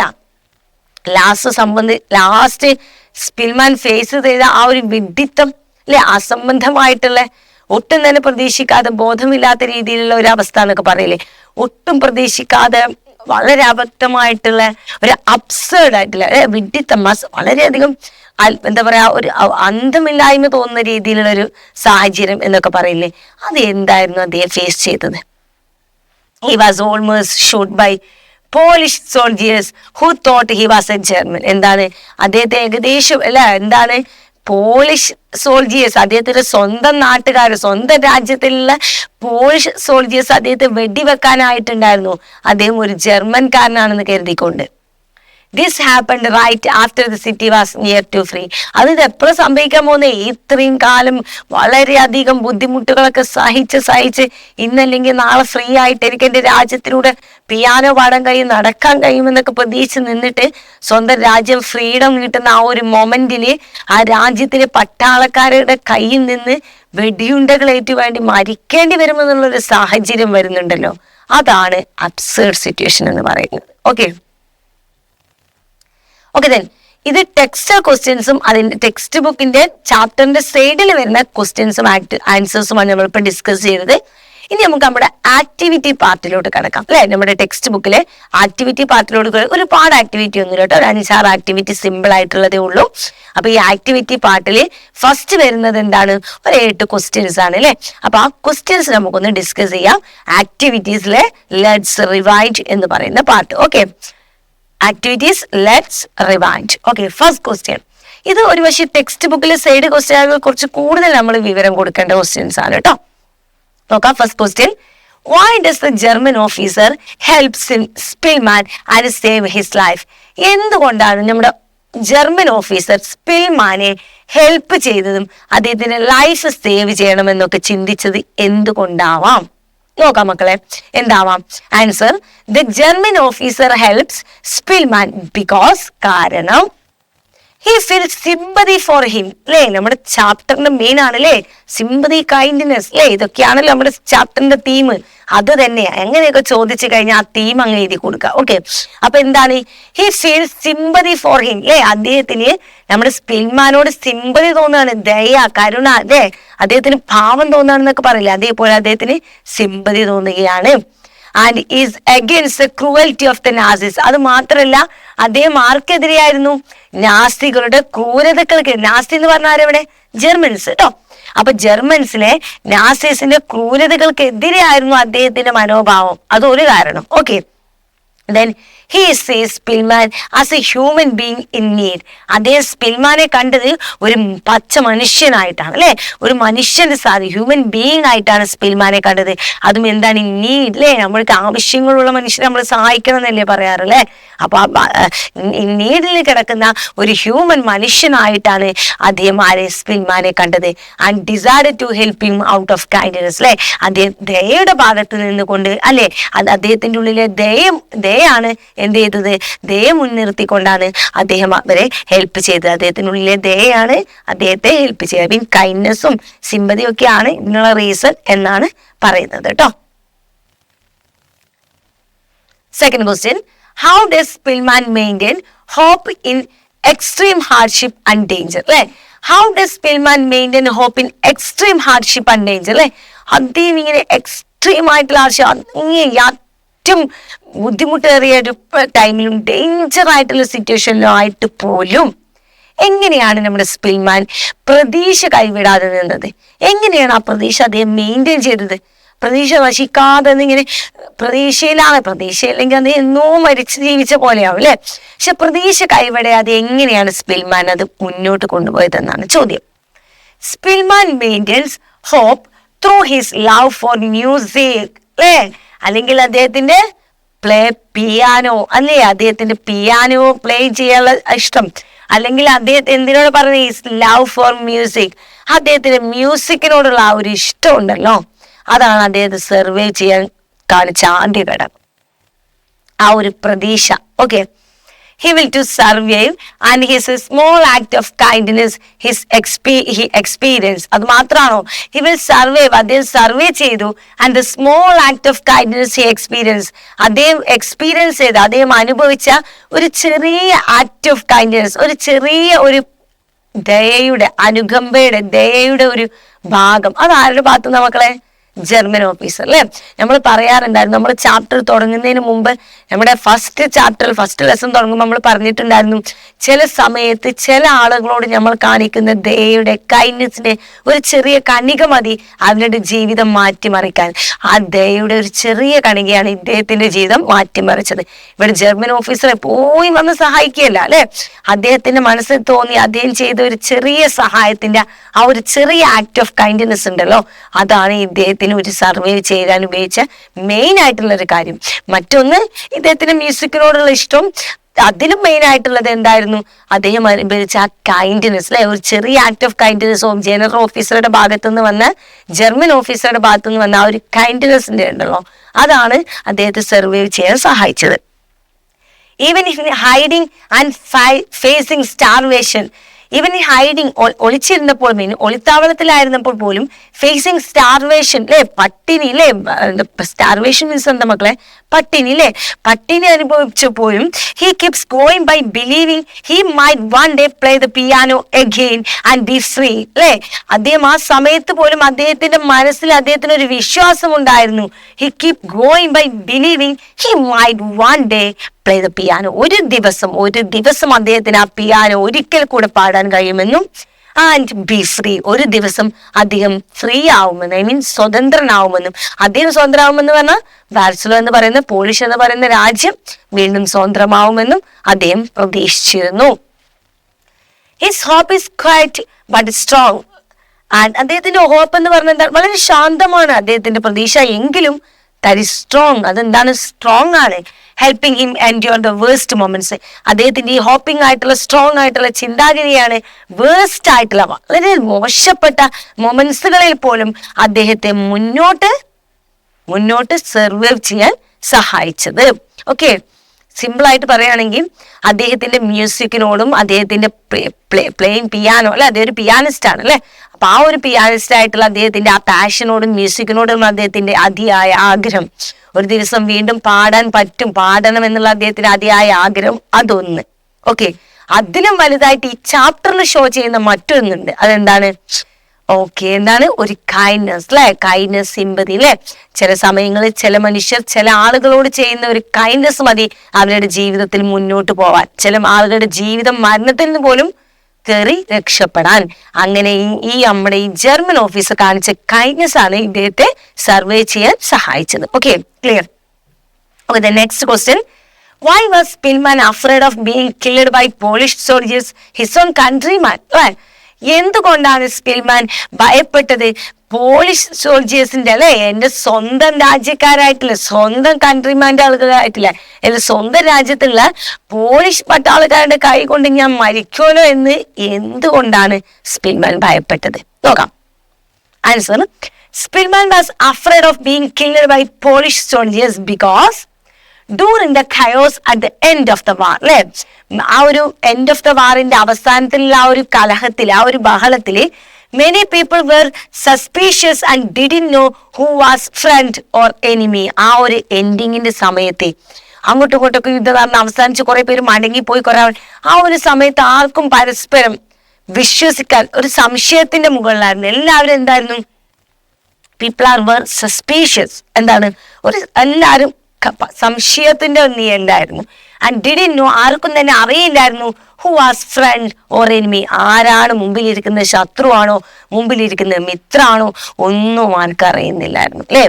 ലാസ്റ്റ് സ്പിൽമാൻ ഫേസ് ചെയ്ത ആ ഒരു വിഡ്ഢിത്തം അല്ലെ, അസംബന്ധമായിട്ടുള്ള, ഒട്ടും തന്നെ പ്രതീക്ഷിക്കാതെ, ബോധമില്ലാത്ത രീതിയിലുള്ള ഒരു അവസ്ഥ എന്നൊക്കെ പറയില്ലേ, ഒട്ടും പ്രതീക്ഷിക്കാതെ വളരെ അബദ്ധമായിട്ടുള്ള ഒരു അബ്സേർഡ് ആയിട്ടുള്ള വിഡ്ഢിത്തം, വളരെയധികം എന്താ പറയാ, ഒരു അന്തമില്ലായ്മ തോന്നുന്ന രീതിയിലുള്ള ഒരു സാഹചര്യം എന്നൊക്കെ പറയില്ലേ, അത് എന്തായിരുന്നു അദ്ദേഹം ഫേസ് ചെയ്തത്? He was almost shot by Polish soldiers who thought he was a German. എന്താണ് അദ്ദേഹത്തെ ഏകദേശം എന്താണ് പോളിഷ് സോൾജിയേഴ്സ്, അദ്ദേഹത്തിന്റെ സ്വന്തം നാട്ടുകാർ, സ്വന്തം രാജ്യത്തിലുള്ള പോളിഷ് സോൾജിയേഴ്സ് അദ്ദേഹത്തെ വെടിവെക്കാനായിട്ടുണ്ടായിരുന്നു, അദ്ദേഹം ഒരു ജർമ്മൻകാരനാണെന്ന് കരുതിക്കൊണ്ട്. This happened right after the city was near to free. അത് എപ്പോഴും സംഭവിക്കാൻ പോകുന്നേ, ഇത്രയും കാലം വളരെയധികം ബുദ്ധിമുട്ടുകളൊക്കെ സഹിച്ച് ഇന്നല്ലെങ്കിൽ നാളെ ഫ്രീ ആയിട്ട് എനിക്ക് എൻ്റെ രാജ്യത്തിലൂടെ പിയാനോ പാടാൻ കഴിയും, നടക്കാൻ കഴിയുമെന്നൊക്കെ പ്രതീക്ഷിച്ച് നിന്നിട്ട് സ്വന്തം രാജ്യം ഫ്രീഡം കിട്ടുന്ന ആ ഒരു മൊമെന്റില് ആ രാജ്യത്തിലെ പട്ടാളക്കാരുടെ കയ്യിൽ നിന്ന് വെടിയുണ്ടകളേറ്റു വേണ്ടി മരിക്കേണ്ടി വരുമെന്നുള്ളൊരു സാഹചര്യം വരുന്നുണ്ടല്ലോ, അതാണ് അബ്സേർഡ് സിറ്റുവേഷൻ എന്ന് പറയുന്നത്. ഓക്കെ, ഇത് ടെക്സ്റ്റൽ ക്വസ്റ്റ്യൻസും അതിന്റെ ടെക്സ്റ്റ് ബുക്കിന്റെ ചാപ്റ്ററിന്റെ സൈഡിൽ വരുന്ന ക്വസ്റ്റ്യൻസും ആൻസേഴ്സുമാണ് നമ്മളിപ്പോൾ ഡിസ്കസ് ചെയ്തത്. ഇനി നമുക്ക് നമ്മുടെ ആക്ടിവിറ്റി പാർട്ടിലോട്ട് കിടക്കാം അല്ലെ. നമ്മുടെ ടെക്സ്റ്റ് ബുക്കിലെ ആക്ടിവിറ്റി പാർട്ടിലോട്ട് ഒരുപാട് ആക്ടിവിറ്റി ഒന്നും കേട്ടോ, ഒരു 5-6 ആക്ടിവിറ്റി സിമ്പിൾ ആയിട്ടുള്ളതേ ഉള്ളൂ. അപ്പൊ ഈ ആക്ടിവിറ്റി പാർട്ടിൽ ഫസ്റ്റ് വരുന്നത് എന്താണ്, ഒരു 8 ക്വസ്റ്റ്യൻസ് ആണ് അല്ലെ. അപ്പൊ ആ ക്വസ്റ്റ്യൻസ് നമുക്കൊന്ന് ഡിസ്കസ് ചെയ്യാം. ആക്ടിവിറ്റീസിലെ ലെറ്റ്സ് റിവൈൻഡ് എന്ന് പറയുന്ന part. Okay, activities let's rewind. Okay, first question. ഇത് ഒരു പക്ഷേ ടെക്സ്റ്റ് ബുക്കിലെ സൈഡ് ക്വസ്റ്റ്യൻ കുറച്ച് കൂടുതൽ നമ്മൾ വിവരം കൊടുക്കേണ്ട ക്വസ്റ്റ്യൻസ് ആണ് കേട്ടോ. നോക്കാം. First question, why does the German officer help Spillman and save his life? എന്തുകൊണ്ടാണ് നമ്മുടെ ജർമ്മൻ ഓഫീസർ സ്പിൽമാനെ ഹെൽപ്പ് ചെയ്തതും അദ്ദേഹത്തിന്റെ ലൈഫ് സേവ് ചെയ്യണമെന്നൊക്കെ ചിന്തിച്ചത് എന്തുകൊണ്ടാവാം? നോക്കാം മക്കളെ, എന്താവാം? Answer, the German officer helps Spillman because, കാരണം he feels sympathy for him. അല്ലേ, നമ്മുടെ ചാപ്റ്ററിന്റെ മെയിൻ ആണല്ലേ സിമ്പതി, കൈൻഡ്നെസ് അല്ലേ, ഇതൊക്കെയാണല്ലോ നമ്മുടെ ചാപ്റ്ററിന്റെ തീം. അത് തന്നെ എങ്ങനെയൊക്കെ ചോദിച്ചു കഴിഞ്ഞാൽ ആ തീം അങ്ങ് എഴുതി കൊടുക്കുക. ഓക്കെ, അപ്പൊ എന്താണ്, he feels sympathy for him അല്ലേ, അദ്ദേഹത്തിന് നമ്മുടെ സ്പിൽമാനോട് സിമ്പതി തോന്നുകയാണ്, ദയ, കരുണ അല്ലേ, അദ്ദേഹത്തിന് ഭാവം തോന്നുകയാണെന്നൊക്കെ പറയില്ല, അതേപോലെ അദ്ദേഹത്തിന് സിമ്പതി തോന്നുകയാണ്. And is against the cruelty of the Nazis. അത് മാത്രമല്ല, അദ്ദേഹം ആർക്കെതിരെയായിരുന്നു? നാസികളുടെ ക്രൂരതകൾക്ക്. നാസി എന്ന് പറഞ്ഞാൽ ആരെവിടെ? ജർമ്മൻസ് കേട്ടോ. അപ്പൊ ജർമ്മൻസിലെ നാസിസിന്റെ ക്രൂരതകൾക്കെതിരെയായിരുന്നു അദ്ദേഹത്തിന്റെ മനോഭാവം. അതൊരു കാരണം. Okay, then he sees Spillman as a human being in need. അദ്ദേഹം സ്പിൽമാനെ കണ്ടത് ഒരു പച്ച മനുഷ്യനായിട്ടാണ് അല്ലെ, ഒരു മനുഷ്യന്റെ ഹ്യൂമൻ ബീയിങ് ആയിട്ടാണ് സ്പിൽമാനെ കണ്ടത്. അതും എന്താണ്, നീഡ് അല്ലെ, നമ്മൾക്ക് ആവശ്യങ്ങളുള്ള മനുഷ്യരെ നമ്മൾ സഹായിക്കണം എന്നല്ലേ പറയാറല്ലേ. അപ്പൊ നീഡിൽ കിടക്കുന്ന ഒരു ഹ്യൂമൻ മനുഷ്യനായിട്ടാണ് അദ്ദേഹം സ്പിൽമാനെ കണ്ടത്. And decide to help him out of kindness അല്ലെ, അദ്ദേഹം ദയയുടെ ഭാഗത്ത് നിന്നുകൊണ്ട് അല്ലെ, അദ്ദേഹത്തിന്റെ ഉള്ളിലെ ദയാണ് എന്ത് ചെയ്തത്, ദയ മുൻനിർത്തിക്കൊണ്ടാണ് അദ്ദേഹം അവരെ ഹെൽപ്പ് ചെയ്തത്. അദ്ദേഹത്തിനുള്ളിലെ ദയാണ് അദ്ദേഹത്തെ ഹെൽപ്പ് ചെയ്തത്. മീൻ കൈൻഡ്നെസ്സും സിമ്പതിയും ഒക്കെയാണ് ഇതിനുള്ള റീസൺ എന്നാണ് പറയുന്നത് കേട്ടോ. Second question, how does Spillman maintain hope in extreme hardship and danger അല്ലെ. How does Spillman maintain hope in extreme hardship and danger അല്ലെ. അദ്ദേഹം ഇങ്ങനെ എക്സ്ട്രീം ആയിട്ടുള്ള ഏറ്റവും ബുദ്ധിമുട്ടേറിയ ഒരു ടൈമിലും ഡേഞ്ചർ ആയിട്ടുള്ള സിറ്റുവേഷനിലും ആയിട്ട് പോലും എങ്ങനെയാണ് നമ്മുടെ സ്പിൽമാൻ പ്രതീക്ഷ കൈവിടാതെ നിന്നത്? എങ്ങനെയാണ് ആ പ്രതീക്ഷ അദ്ദേഹം മെയിൻറ്റെയിൻ ചെയ്തത്? പ്രതീക്ഷ നശിക്കാതെ ഇങ്ങനെ പ്രതീക്ഷയില്ലെങ്കിൽ അത് എന്നോ മരിച്ച് ജീവിച്ച പോലെയാവും അല്ലെ. പക്ഷെ പ്രതീക്ഷ കൈവിടാതെ എങ്ങനെയാണ് സ്പിൽമാൻ അത് മുന്നോട്ട് കൊണ്ടുപോയതെന്നാണ് ചോദ്യം. Spillman maintains hope through his love for music അല്ലേ, അല്ലെങ്കിൽ അദ്ദേഹത്തിന്റെ പിയാനോ അല്ലേ, അദ്ദേഹത്തിന്റെ പിയാനോ പ്ലേ ചെയ്യാനുള്ള ഇഷ്ടം, അല്ലെങ്കിൽ അദ്ദേഹത്തെ എന്തിനോട് പറഞ്ഞ ഹിസ് ലവ് ഫോർ മ്യൂസിക്, അദ്ദേഹത്തിന്റെ മ്യൂസിക്കിനോടുള്ള ആ ഒരു ഇഷ്ടം ഉണ്ടല്ലോ, അതാണ് അദ്ദേഹത്തെ സർവൈവ് ചെയ്യാൻ കാണിച്ച ആദ്യ ഘടകം, ആ ഒരു പ്രതീക്ഷ. Okay, he will to survive and his small act of kindness his experience. അത് മാത്രാണോ? he will survive, അദ്ദേഹം സർവേ ചെയ്തു, and the small act of kindness he experienced, അദ്ദേഹം എക്സ്പീരിയൻസ് ചെയ്ത, അദ്ദേഹം അനുഭവിച്ച ഒരു ചെറിയ ആക്ട് ഓഫ് കൈൻഡ്നെസ്, ഒരു ചെറിയ ഒരു ദയയുടെ, അനുകമ്പയുടെ, ദയയുടെ ഒരു ഭാഗം. അത് ആരുടെ ഭാഗത്തുനിന്ന് മക്കളെ? ജർമ്മൻ ഓഫീസർ അല്ലെ. നമ്മൾ പറയാറുണ്ടായിരുന്നു, നമ്മൾ ചാപ്റ്റർ തുടങ്ങുന്നതിന് മുമ്പ് നമ്മുടെ ഫസ്റ്റ് ലെസൺ തുടങ്ങുമ്പോൾ നമ്മൾ പറഞ്ഞിട്ടുണ്ടായിരുന്നു, ചില സമയത്ത് ചില ആളുകളോട് നമ്മൾ കാണിക്കുന്ന ദയയുടെ, കൈൻഡ്നെസിന്റെ ഒരു ചെറിയ കണിക മതി അവരുടെ ജീവിതം മാറ്റിമറിക്കാൻ. ആ ദയയുടെ ഒരു ചെറിയ കണികയാണ് ഇദ്ദേഹത്തിന്റെ ജീവിതം മാറ്റിമറിച്ചത്. ഇവിടെ ജർമ്മൻ ഓഫീസർ എപ്പോഴും വന്ന് സഹായിക്കുകയല്ല അല്ലെ, അദ്ദേഹത്തിന്റെ മനസ്സിൽ തോന്നി അദ്ദേഹം ചെയ്ത ഒരു ചെറിയ സഹായത്തിന്റെ ആ ഒരു ചെറിയ ആക്ട് ഓഫ് കൈൻഡ്നെസ് ഉണ്ടല്ലോ, അതാണ് ഇദ്ദേഹത്തിന് ഒരു സർവൈവ് ചെയ്യാൻ ഉപയോഗിച്ച മെയിൻ ആയിട്ടുള്ള ഒരു കാര്യം. മറ്റൊന്ന് ഇദ്ദേഹത്തിന്റെ മ്യൂസിക്കിനോടുള്ള ഇഷ്ടം, അതിലും മെയിൻ ആയിട്ടുള്ളത് എന്തായിരുന്നു? അദ്ദേഹം അനുഭവിച്ച ആ കൈൻഡ്നെസ് അല്ലെ, ഒരു ചെറിയ ആക്ട് ഓഫ് കൈൻഡ്നെസ് ജനറൽ ഓഫീസറുടെ ഭാഗത്തുനിന്ന് വന്ന, ജർമ്മൻ ഓഫീസറുടെ ഭാഗത്തുനിന്ന് വന്ന ആ ഒരു കൈൻഡ്നെസിന്റെ ഉണ്ടല്ലോ, അതാണ് അദ്ദേഹത്തെ സർവൈവ് ചെയ്യാൻ സഹായിച്ചത്. Even hiding and facing starvation, even ഈ ഹൈഡിങ്, ഒളിച്ചിരുന്നപ്പോൾ മീൻ ഒളിത്താവളത്തിലായിരുന്നപ്പോൾ പോലും ഫേസിങ് സ്റ്റാർവേഷൻ അല്ലെ, പട്ടിണി അല്ലെ. സ്റ്റാർവേഷൻ മീൻസ് എന്താ മക്കളെ? പട്ടിണി അല്ലെ. പട്ടിണി അനുഭവിച്ചപ്പോഴും he keeps going by believing he might one day play the piano again and be free അല്ലെ. അദ്ദേഹം ആ സമയത്ത് പോലും അദ്ദേഹത്തിന്റെ മനസ്സിൽ അദ്ദേഹത്തിന് ഒരു വിശ്വാസം ഉണ്ടായിരുന്നു. He keep going by believing he might one day play the piano. ഒരു ദിവസം അദ്ദേഹത്തിന് ആ പിയാനോ ഒരിക്കൽ കൂടെ പാടാൻ കഴിയുമെന്നും, ആൻഡ് ബി ഫ്രീ, ഒരു ദിവസം അദ്ദേഹം ഫ്രീ ആവുമെന്ന്, ഐ മീൻ സ്വതന്ത്രനാവുമെന്നും. അദ്ദേഹം സ്വതന്ത്രമാവുമെന്ന് പറഞ്ഞാൽ വാർസലോ എന്ന് പറയുന്ന, പോളിഷ് എന്ന് പറയുന്ന രാജ്യം വീണ്ടും സ്വതന്ത്രമാവുമെന്നും അദ്ദേഹം പ്രതീക്ഷിച്ചിരുന്നു. His hope is quiet but strong. And അദ്ദേഹത്തിന്റെ ഹോപ്പ് എന്ന് പറഞ്ഞാൽ എന്താ? വളരെ ശാന്തമാണ് അദ്ദേഹത്തിന്റെ പ്രതീക്ഷ, എങ്കിലും that is strong. അതെന്താണ്? സ്ട്രോങ് ആണ്. Helping him endure the worst moments. അദ്ദേഹത്തിന്റെ ഈ ഹോപ്പിംഗ് ആയിട്ടുള്ള, സ്ട്രോങ് ആയിട്ടുള്ള ചിന്താഗതിയാണ് വേഴ്സ്റ്റ് ആയിട്ടുള്ള, വളരെ മോശപ്പെട്ട മൊമെന്റ്സുകളിൽ പോലും അദ്ദേഹത്തെ മുന്നോട്ട് സർവൈവ് ചെയ്യാൻ സഹായിച്ചത്. ഓക്കെ, സിമ്പിൾ ആയിട്ട് പറയുകയാണെങ്കിൽ അദ്ദേഹത്തിന്റെ മ്യൂസിക്കിനോടും അദ്ദേഹത്തിന്റെ പ്ലേയിങ് പിയാനോ അല്ലെ, അദ്ദേഹം ഒരു പിയാനിസ്റ്റ് ആണ് അല്ലെ. അപ്പൊ ആ ഒരു പിയാനിസ്റ്റ് ആയിട്ടുള്ള അദ്ദേഹത്തിന്റെ ആ പാഷനോടും മ്യൂസിക്കിനോടും അദ്ദേഹത്തിന്റെ അതിയായ ആഗ്രഹം, ഒരു ദിവസം വീണ്ടും പാടണം എന്നുള്ള അദ്ദേഹത്തിന്റെ അതിയായ ആഗ്രഹം, അതൊന്ന്. ഓക്കെ, അതിലും വലുതായിട്ട് ഈ ചാപ്റ്ററിൽ ഷോ ചെയ്യുന്ന മറ്റൊന്നുണ്ട്. അതെന്താണ്? ഓക്കെ, എന്താണ്? ഒരു കൈൻഡ്നെസ് അല്ലെ, കൈൻഡ്നെസ്, സിമ്പതി അല്ലെ. ചില സമയങ്ങളിൽ ചില മനുഷ്യർ ചില ആളുകളോട് ചെയ്യുന്ന ഒരു കൈൻഡ്നെസ് മതി അവരുടെ ജീവിതത്തിൽ മുന്നോട്ട് പോവാൻ, ചില ആളുകളുടെ ജീവിതം മരണത്തിൽ നിന്ന് പോലും കയറി രക്ഷപ്പെടാൻ. അങ്ങനെ ഈ നമ്മുടെ ഈ ജർമ്മൻ ഓഫീസർ കാണിച്ച കൈൻഡ്നെസ് ആണ് ഇദ്ദേഹത്തെ സർവേ ചെയ്യാൻ സഹായിച്ചത്. Okay, clear? Okay, the next question, why was Spillman afraid of being killed by Polish soldiers, his own countrymen? എന്തുകൊണ്ടാണ് സ്പിൽമാൻ ഭയപ്പെട്ടത്? പോളിഷ് സോൾജിയേഴ്സിന്റെ അല്ലെ, എന്റെ സ്വന്തം രാജ്യക്കാരായിട്ടില്ല, സ്വന്തം കൺട്രിമാന്റെ ആളുകളായിട്ടില്ല, എന്റെ സ്വന്തം രാജ്യത്തുള്ള പോളിഷ് പട്ടാളക്കാരുടെ കൈ കൊണ്ട് ഞാൻ മരിക്കുമല്ലോ എന്ന് എന്തുകൊണ്ടാണ് സ്പിൽമാൻ ഭയപ്പെട്ടത്? നോക്കാം. Answer, Spillman was afraid of being killed by Polish soldiers because during the chaos at the end of the war അല്ലെ, ആ ഒരു എൻഡ് ഓഫ് ദ വാറിന്റെ അവസാനത്തിലുള്ള ആ ഒരു കലഹത്തിൽ, ആ ഒരു ബഹളത്തില് many people were suspicious and didn't know who was friend or enemy. ആ ഒരു എൻഡിങ്ങിന്റെ സമയത്ത് അങ്ങോട്ടും ഇങ്ങോട്ടൊക്കെ യുദ്ധം അവസാനിച്ച് കുറെ പേര് മടങ്ങിപ്പോയി, ആ ഒരു സമയത്ത് ആർക്കും പരസ്പരം വിശ്വസിക്കാൻ ഒരു സംശയത്തിന്റെ മുകളിലായിരുന്നു. എല്ലാവരും എന്തായിരുന്നു? People were suspicious. എന്താണ്? എല്ലാവരും സംശയത്തിന്റെ നീയല്ലായിരുന്നു. ആൻഡ് ഡിഡ്ന്റ് നോ, ആർക്കും തന്നെ അറിയില്ലായിരുന്നു who was friend or enemy, ആരാണ് മുമ്പിലിരിക്കുന്ന ശത്രുവാണോ മുമ്പിലിരിക്കുന്ന മിത്രാണോ, ഒന്നും ആർക്ക് അറിയുന്നില്ലായിരുന്നു അല്ലെ.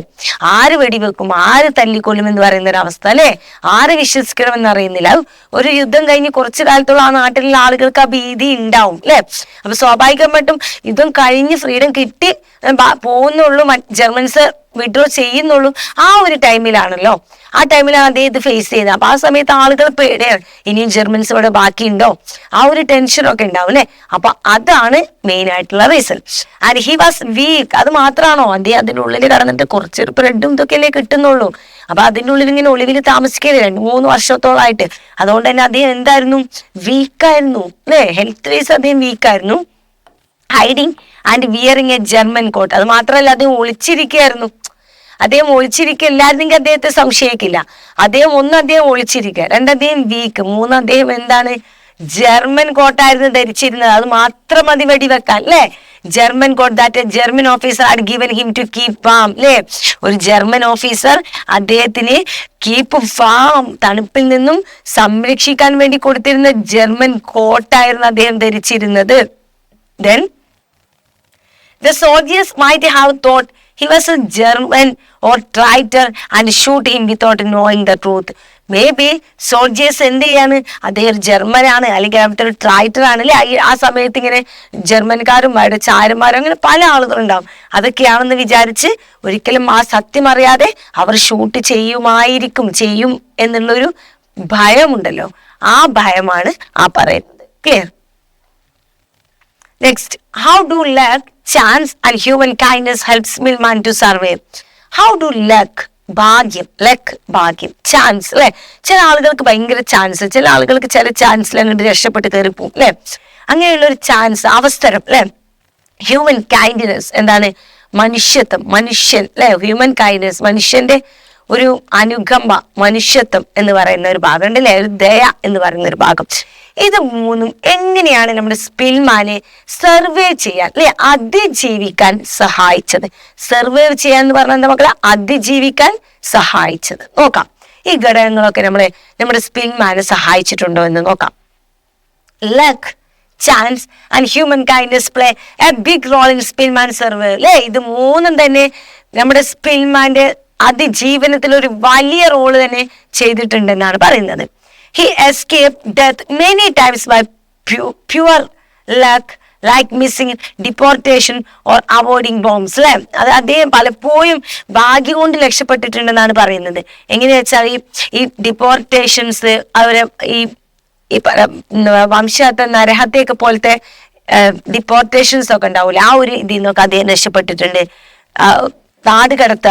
ആര് വെടിവെക്കും, ആര് തല്ലിക്കൊല്ലും എന്ന് പറയുന്ന ഒരു അവസ്ഥ അല്ലെ, ആര് വിശ്വസിക്കണമെന്ന് അറിയുന്നില്ല. ഒരു യുദ്ധം കഴിഞ്ഞ് കുറച്ചു കാലത്തോളം ആ നാട്ടിലുള്ള ആളുകൾക്ക് ആ ഭീതി ഉണ്ടാവും അല്ലെ. അപ്പൊ സ്വാഭാവികമായിട്ടും യുദ്ധം കഴിഞ്ഞ് ഫ്രീഡം കിട്ടി പോകുന്നുള്ളൂ, ജർമ്മൻസ് വിഡ്രോ ചെയ്യുന്നുള്ളൂ, ആ ഒരു ടൈമിലാണല്ലോ, ആ ടൈമിലാണ് അദ്ദേഹം ഇത് ഫേസ് ചെയ്തത്. അപ്പൊ ആ സമയത്ത് ആളുകൾ പേടിയാണ്, ഇനിയും ജർമ്മൻസ് ഇവിടെ ബാക്കിയുണ്ടോ, ആ ഒരു ടെൻഷനൊക്കെ ഉണ്ടാവും അല്ലെ. അപ്പൊ അതാണ് മെയിൻ ആയിട്ടുള്ള reason. And he was weak. അത് മാത്രമാണോ? അദ്ദേഹം അതിൻ്റെ ഉള്ളിൽ കടന്നിട്ട് കുറച്ചൊരു ബ്രെഡും ഇതൊക്കെയല്ലേ കിട്ടുന്നുള്ളൂ. അപ്പൊ അതിൻ്റെ ഉള്ളിൽ ഇങ്ങനെ ഒളിവിൽ താമസിക്കരുത് 2-3 വർഷത്തോളായിട്ട്. അതുകൊണ്ട് തന്നെ അദ്ദേഹം എന്തായിരുന്നു? വീക്കായിരുന്നു അല്ലെ, ഹെൽത്ത് വൈസ് അദ്ദേഹം വീക്കായിരുന്നു. Hiding and wearing a German coat. അത് മാത്രമല്ല, അദ്ദേഹം ഒളിച്ചിരിക്കുകയായിരുന്നു. അദ്ദേഹം ഒളിച്ചിരിക്കില്ലായിരുന്നെങ്കിൽ അദ്ദേഹത്തെ സംശയിക്കില്ല. അദ്ദേഹം ഒളിച്ചിരിക്കുക, 2 അദ്ദേഹം വീക്ക്, 3 അദ്ദേഹം എന്താണ്? ജർമ്മൻ കോട്ടായിരുന്നു ധരിച്ചിരുന്നത്. അത് മാത്രം മതി വെടിവെക്കാൻ അല്ലെ. German coat that German officer had given him to keep warm അല്ലെ. ഒരു ജർമ്മൻ ഓഫീസർ അദ്ദേഹത്തിന് കീപ്പ് വാം, തണുപ്പിൽ നിന്നും സംരക്ഷിക്കാൻ വേണ്ടി കൊടുത്തിരുന്ന ജർമ്മൻ കോട്ടായിരുന്നു അദ്ദേഹം ധരിച്ചിരുന്നത്. Then the soldiers might have thought he was a German or traitor and shoot him without knowing the truth. May be soldiers എന്ത് ചെയ്യാണ്, അദ്ദേഹം ജർമ്മനാണ് അല്ലെങ്കിൽ അവിടുത്തെ ഒരു ട്രൈറ്റർ ആണ് അല്ലെ. ആ സമയത്ത് ഇങ്ങനെ ജർമ്മൻകാരും അവരുടെ ചാരന്മാരും അങ്ങനെ പല ആളുകളുണ്ടാവും. അതൊക്കെയാണെന്ന് വിചാരിച്ച് ഒരിക്കലും ആ സത്യം അറിയാതെ അവർ ഷൂട്ട് ചെയ്യും എന്നുള്ളൊരു ഭയമുണ്ടല്ലോ, ആ ഭയമാണ് ആ പറയുന്നത്. Clear? Next, how do luck, chance and human kindness helps Milman to survive? How do luck, ഭാഗ്യം, ലക്ക് ഭാഗ്യം, ചാൻസ് അല്ലെ. ചില ആളുകൾക്ക് ഭയങ്കര ചാൻസ്, ചില ആളുകൾക്ക് ചില ചാൻസിൽ അങ്ങോട്ട് രക്ഷപ്പെട്ട് കയറിപ്പോവും അല്ലെ. അങ്ങനെയുള്ള ഒരു ചാൻസ്, അവസരം അല്ലെ. ഹ്യൂമൻ കൈൻഡ്നെസ് എന്താണ്? മനുഷ്യത്വം, മനുഷ്യൻ അല്ലെ. ഹ്യൂമൻ കൈൻഡ്നെസ് മനുഷ്യന്റെ ഒരു അനുകമ്പ, മനുഷ്യത്വം എന്ന് പറയുന്ന ഒരു ഭാഗം ഉണ്ട് അല്ലെ. ഒരു ദയ എന്ന് പറയുന്ന ഒരു ഭാഗം. ഇത് മൂന്നും എങ്ങനെയാണ് നമ്മുടെ സ്പിൽമാനെ സർവൈവ് ചെയ്യാൻ അല്ലെ, അതിജീവിക്കാൻ സഹായിച്ചത്? സർവൈവ് ചെയ്യാൻ എന്ന് പറഞ്ഞാൽ എന്താ മക്കളെ? അതിജീവിക്കാൻ സഹായിച്ചത്. നോക്കാം ഈ ഘടകങ്ങളൊക്കെ നമ്മുടെ സ്പിൽമാനെ സഹായിച്ചിട്ടുണ്ടോ എന്ന് നോക്കാം. Luck, chance and human kindness play a big role in Spillman survive അല്ലെ. ഇത് മൂന്നും തന്നെ നമ്മുടെ സ്പിൽമാന്റെ അതിജീവനത്തിൽ ഒരു വലിയ റോള് തന്നെ ചെയ്തിട്ടുണ്ടെന്നാണ് പറയുന്നത്. He escaped death many times by pure luck, like missing deportation or avoiding bombs അല്ലെ. അത് അദ്ദേഹം പലപ്പോഴും ഭാഗ്യം കൊണ്ട് രക്ഷപ്പെട്ടിട്ടുണ്ടെന്നാണ് പറയുന്നത്. എങ്ങനെയാ വെച്ചാൽ ഈ ഡിപ്പോർട്ടേഷൻസ്, അവരെ ഈ വംശഹത്യ, നരഹത്യൊക്കെ പോലത്തെ ഡിപ്പോർട്ടേഷൻസ് ഒക്കെ ഉണ്ടാവില്ല, ആ ഒരു ഇതിൽ നിന്നൊക്കെ അദ്ദേഹം രക്ഷപ്പെട്ടിട്ടുണ്ട്. നാട് കടത്ത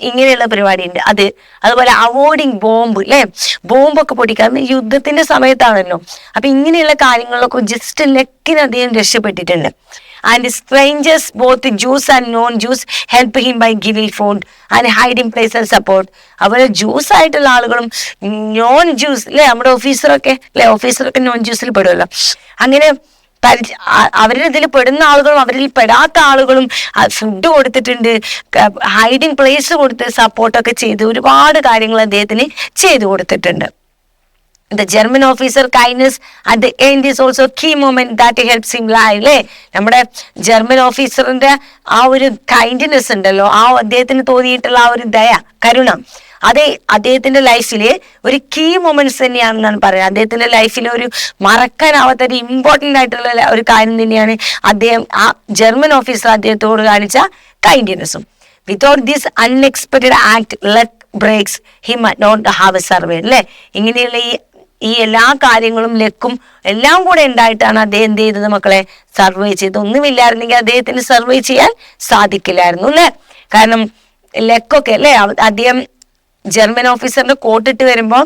ഇങ്ങനെയുള്ള പരിപാടി ഉണ്ട്. അതുപോലെ അവോയ്ഡിങ് ബോംബ് അല്ലെ, ബോംബൊക്കെ പൊട്ടിക്കാൻ യുദ്ധത്തിന്റെ സമയത്താണല്ലോ. അപ്പൊ ഇങ്ങനെയുള്ള കാര്യങ്ങളിലൊക്കെ ജസ്റ്റ് ലക്കിന് അദ്ദേഹം രക്ഷപ്പെട്ടിട്ടുണ്ട്. And strangers both Jews and non Jews help him by giving food and hiding place and support. അതുപോലെ ജ്യൂസ് ആയിട്ടുള്ള ആളുകളും നോൺ ജ്യൂസ് അല്ലെ, നമ്മുടെ ഓഫീസറൊക്കെ നോൺ ജ്യൂസിൽ പെടുമല്ലോ. അങ്ങനെ അവരുടെ ഇതിൽ പെടുന്ന ആളുകളും അവരിൽ പെടാത്ത ആളുകളും ഫുഡ് കൊടുത്തിട്ടുണ്ട്, ഹൈഡിങ് പ്ലേസ് കൊടുത്ത് സപ്പോർട്ടൊക്കെ ചെയ്ത് ഒരുപാട് കാര്യങ്ങൾ അദ്ദേഹത്തിന് ചെയ്തു കൊടുത്തിട്ടുണ്ട്. The German officer kindness at the end is also a key moment that helps him live അല്ലേ. നമ്മുടെ ജർമ്മൻ ഓഫീസറിന്റെ ആ ഒരു കൈൻഡ്നെസ് ഉണ്ടല്ലോ, ആ അദ്ദേഹത്തിന് തോന്നിയിട്ടുള്ള ആ ഒരു ദയ, കരുണ, അത് അദ്ദേഹത്തിന്റെ ലൈഫില് ഒരു കീ മൊമെന്റ്സ് തന്നെയാണെന്നാണ് പറയുന്നത്. അദ്ദേഹത്തിന്റെ ലൈഫിലെ ഒരു മറക്കാനാവാത്ത ഒരു ഇമ്പോർട്ടന്റ് ആയിട്ടുള്ള ഒരു കാര്യം തന്നെയാണ് അദ്ദേഹം, ആ ജർമ്മൻ ഓഫീസർ അദ്ദേഹത്തോട് കാണിച്ച കൈൻഡ്നെസ്സും. Without this unexpected act luck breaks he might not have a survived അല്ലെ. ഇങ്ങനെയുള്ള ഈ എല്ലാ കാര്യങ്ങളും ലക്കും എല്ലാം കൂടെ ഉണ്ടായിട്ടാണ് അദ്ദേഹം എന്ത് ചെയ്തത് മക്കളെ? സർവേ ചെയ്ത്. ഒന്നുമില്ലായിരുന്നെങ്കിൽ അദ്ദേഹത്തിന് സർവേ ചെയ്യാൻ സാധിക്കില്ലായിരുന്നു അല്ലെ. കാരണം ലക്കൊക്കെ അല്ലെ, അദ്ദേഹം ജർമ്മൻ ഓഫീസറിന്റെ കോട്ടിട്ട് വരുമ്പോ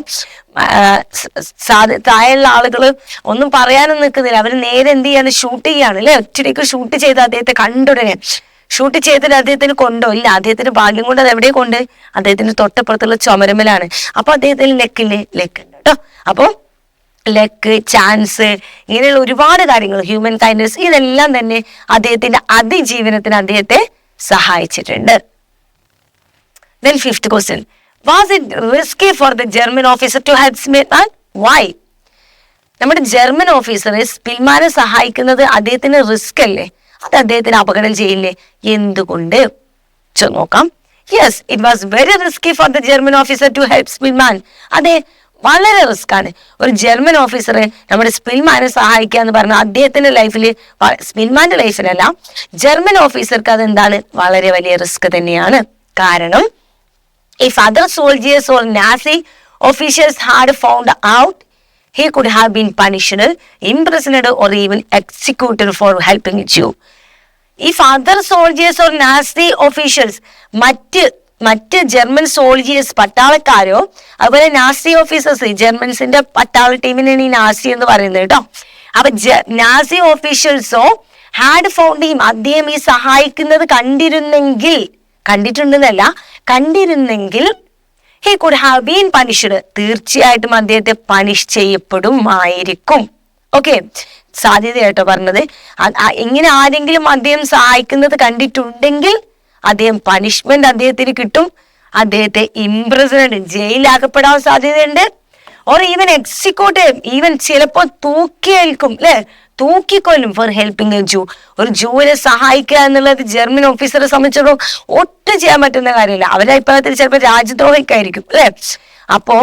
താഴെയുള്ള ആളുകള് ഒന്നും പറയാനും നിൽക്കുന്നില്ല. അവര് നേരെ എന്ത് ചെയ്യാണ്? ഷൂട്ട് ചെയ്യാണ് അല്ലെ. ഒറ്റയ്ക്ക് ഷൂട്ട് ചെയ്ത് അദ്ദേഹത്തെ കണ്ടുടനെ ഷൂട്ട് ചെയ്തിട്ട് അദ്ദേഹത്തിന് കൊണ്ടോ ഇല്ല. അദ്ദേഹത്തിന് ഭാഗ്യം കൊണ്ട് അത് എവിടെ കൊണ്ട്? അദ്ദേഹത്തിന് തൊട്ടപ്പുറത്തുള്ള ചുമരമലാണ്. അപ്പൊ അദ്ദേഹത്തിന് ലക്കില്ലേ? ലക്ക് ഉണ്ട് കേട്ടോ. അപ്പൊ ലക്ക്, ചാൻസ്, ഇങ്ങനെയുള്ള ഒരുപാട് കാര്യങ്ങൾ, ഹ്യൂമൻ കൈൻഡ്നസ്, ഇതെല്ലാം തന്നെ അദ്ദേഹത്തിന്റെ അതിജീവനത്തിന് അദ്ദേഹത്തെ സഹായിച്ചിട്ടുണ്ട്. Then fifth question, was it risky for the German officer to help Spillman? Why? നമ്മുടെ ജർമ്മൻ ഓഫീസറെ സ്പിൽമാനെ സഹായിക്കുന്നത് അദ്ദേഹത്തിന് റിസ്ക് അല്ലേ? അത് അദ്ദേഹത്തിന് അപകടം ചെയ്യില്ലേ? എന്തുകൊണ്ട് നോക്കാം. Yes, it was very risky for the German officer to help Spillman. അതെ, വളരെ റിസ്ക് ആണ് ഒരു ജർമ്മൻ ഓഫീസറെ നമ്മുടെ സ്പിൽമാനെ സഹായിക്കുക എന്ന് പറഞ്ഞാൽ അദ്ദേഹത്തിന്റെ ലൈഫിൽ, സ്പിൽമാന്റെ ലൈഫിലല്ല, ജർമ്മൻ ഓഫീസർക്ക് അതെന്താണ്? വളരെ വലിയ റിസ്ക് തന്നെയാണ്. കാരണം if other soldiers or Nazi officials had found out, he could have been punished, imprisoned or even executed for helping Jew. If other soldiers or Nazi officials, മറ്റ് ജർമ്മൻ സോൾജിയേഴ്സ്, പട്ടാളക്കാരോ അതുപോലെ Nazi officers, ജർമ്മൻസിന്റെ പട്ടാള ടീമിനാണ് ഈ Nazi എന്ന് പറയുന്നത് കേട്ടോ. അപ്പൊ Nazi ഓഫീഷ്യൽസോ had found him, അദ്ദേഹം ഈ സഹായിക്കുന്നത് കണ്ടിരുന്നെങ്കിൽ he could have been punished, തീർച്ചയായിട്ടും അദ്ദേഹത്തെ പണിഷ് ചെയ്യപ്പെടുമായിരിക്കും. ഓക്കെ, സാധ്യതയായിട്ടോ പറഞ്ഞത്. ഇങ്ങനെ ആരെങ്കിലും അദ്ദേഹം സഹായിക്കുന്നത് കണ്ടിട്ടുണ്ടെങ്കിൽ അദ്ദേഹം പണിഷ്മെന്റ് അദ്ദേഹത്തിന് കിട്ടും, അദ്ദേഹത്തെ ഇംപ്രിസൺഡ് ജയിലിലാക്കപ്പെടാൻ സാധ്യതയുണ്ട്, ഓർ ഈവൻ എക്സിക്യൂട്ട്, ഈവൻ ചിലപ്പോൾ തൂക്കിയേൽക്കും, അല്ലെ, തൂക്കിക്കൊല്ലും ഫോർ ഹെൽപ്പിംഗ് എ ജൂ. ഒരു ജൂവിനെ സഹായിക്കുക എന്നുള്ളത് ജർമ്മൻ ഓഫീസറെ സംബന്ധിച്ചിടത്തോളം ഒട്ടും ചെയ്യാൻ പറ്റുന്ന കാര്യമില്ല. അവരുടെ അഭിപ്രായത്തിൽ ചിലപ്പോൾ രാജ്യദ്രോഹിക്കായിരിക്കും, അല്ലെ. അപ്പോ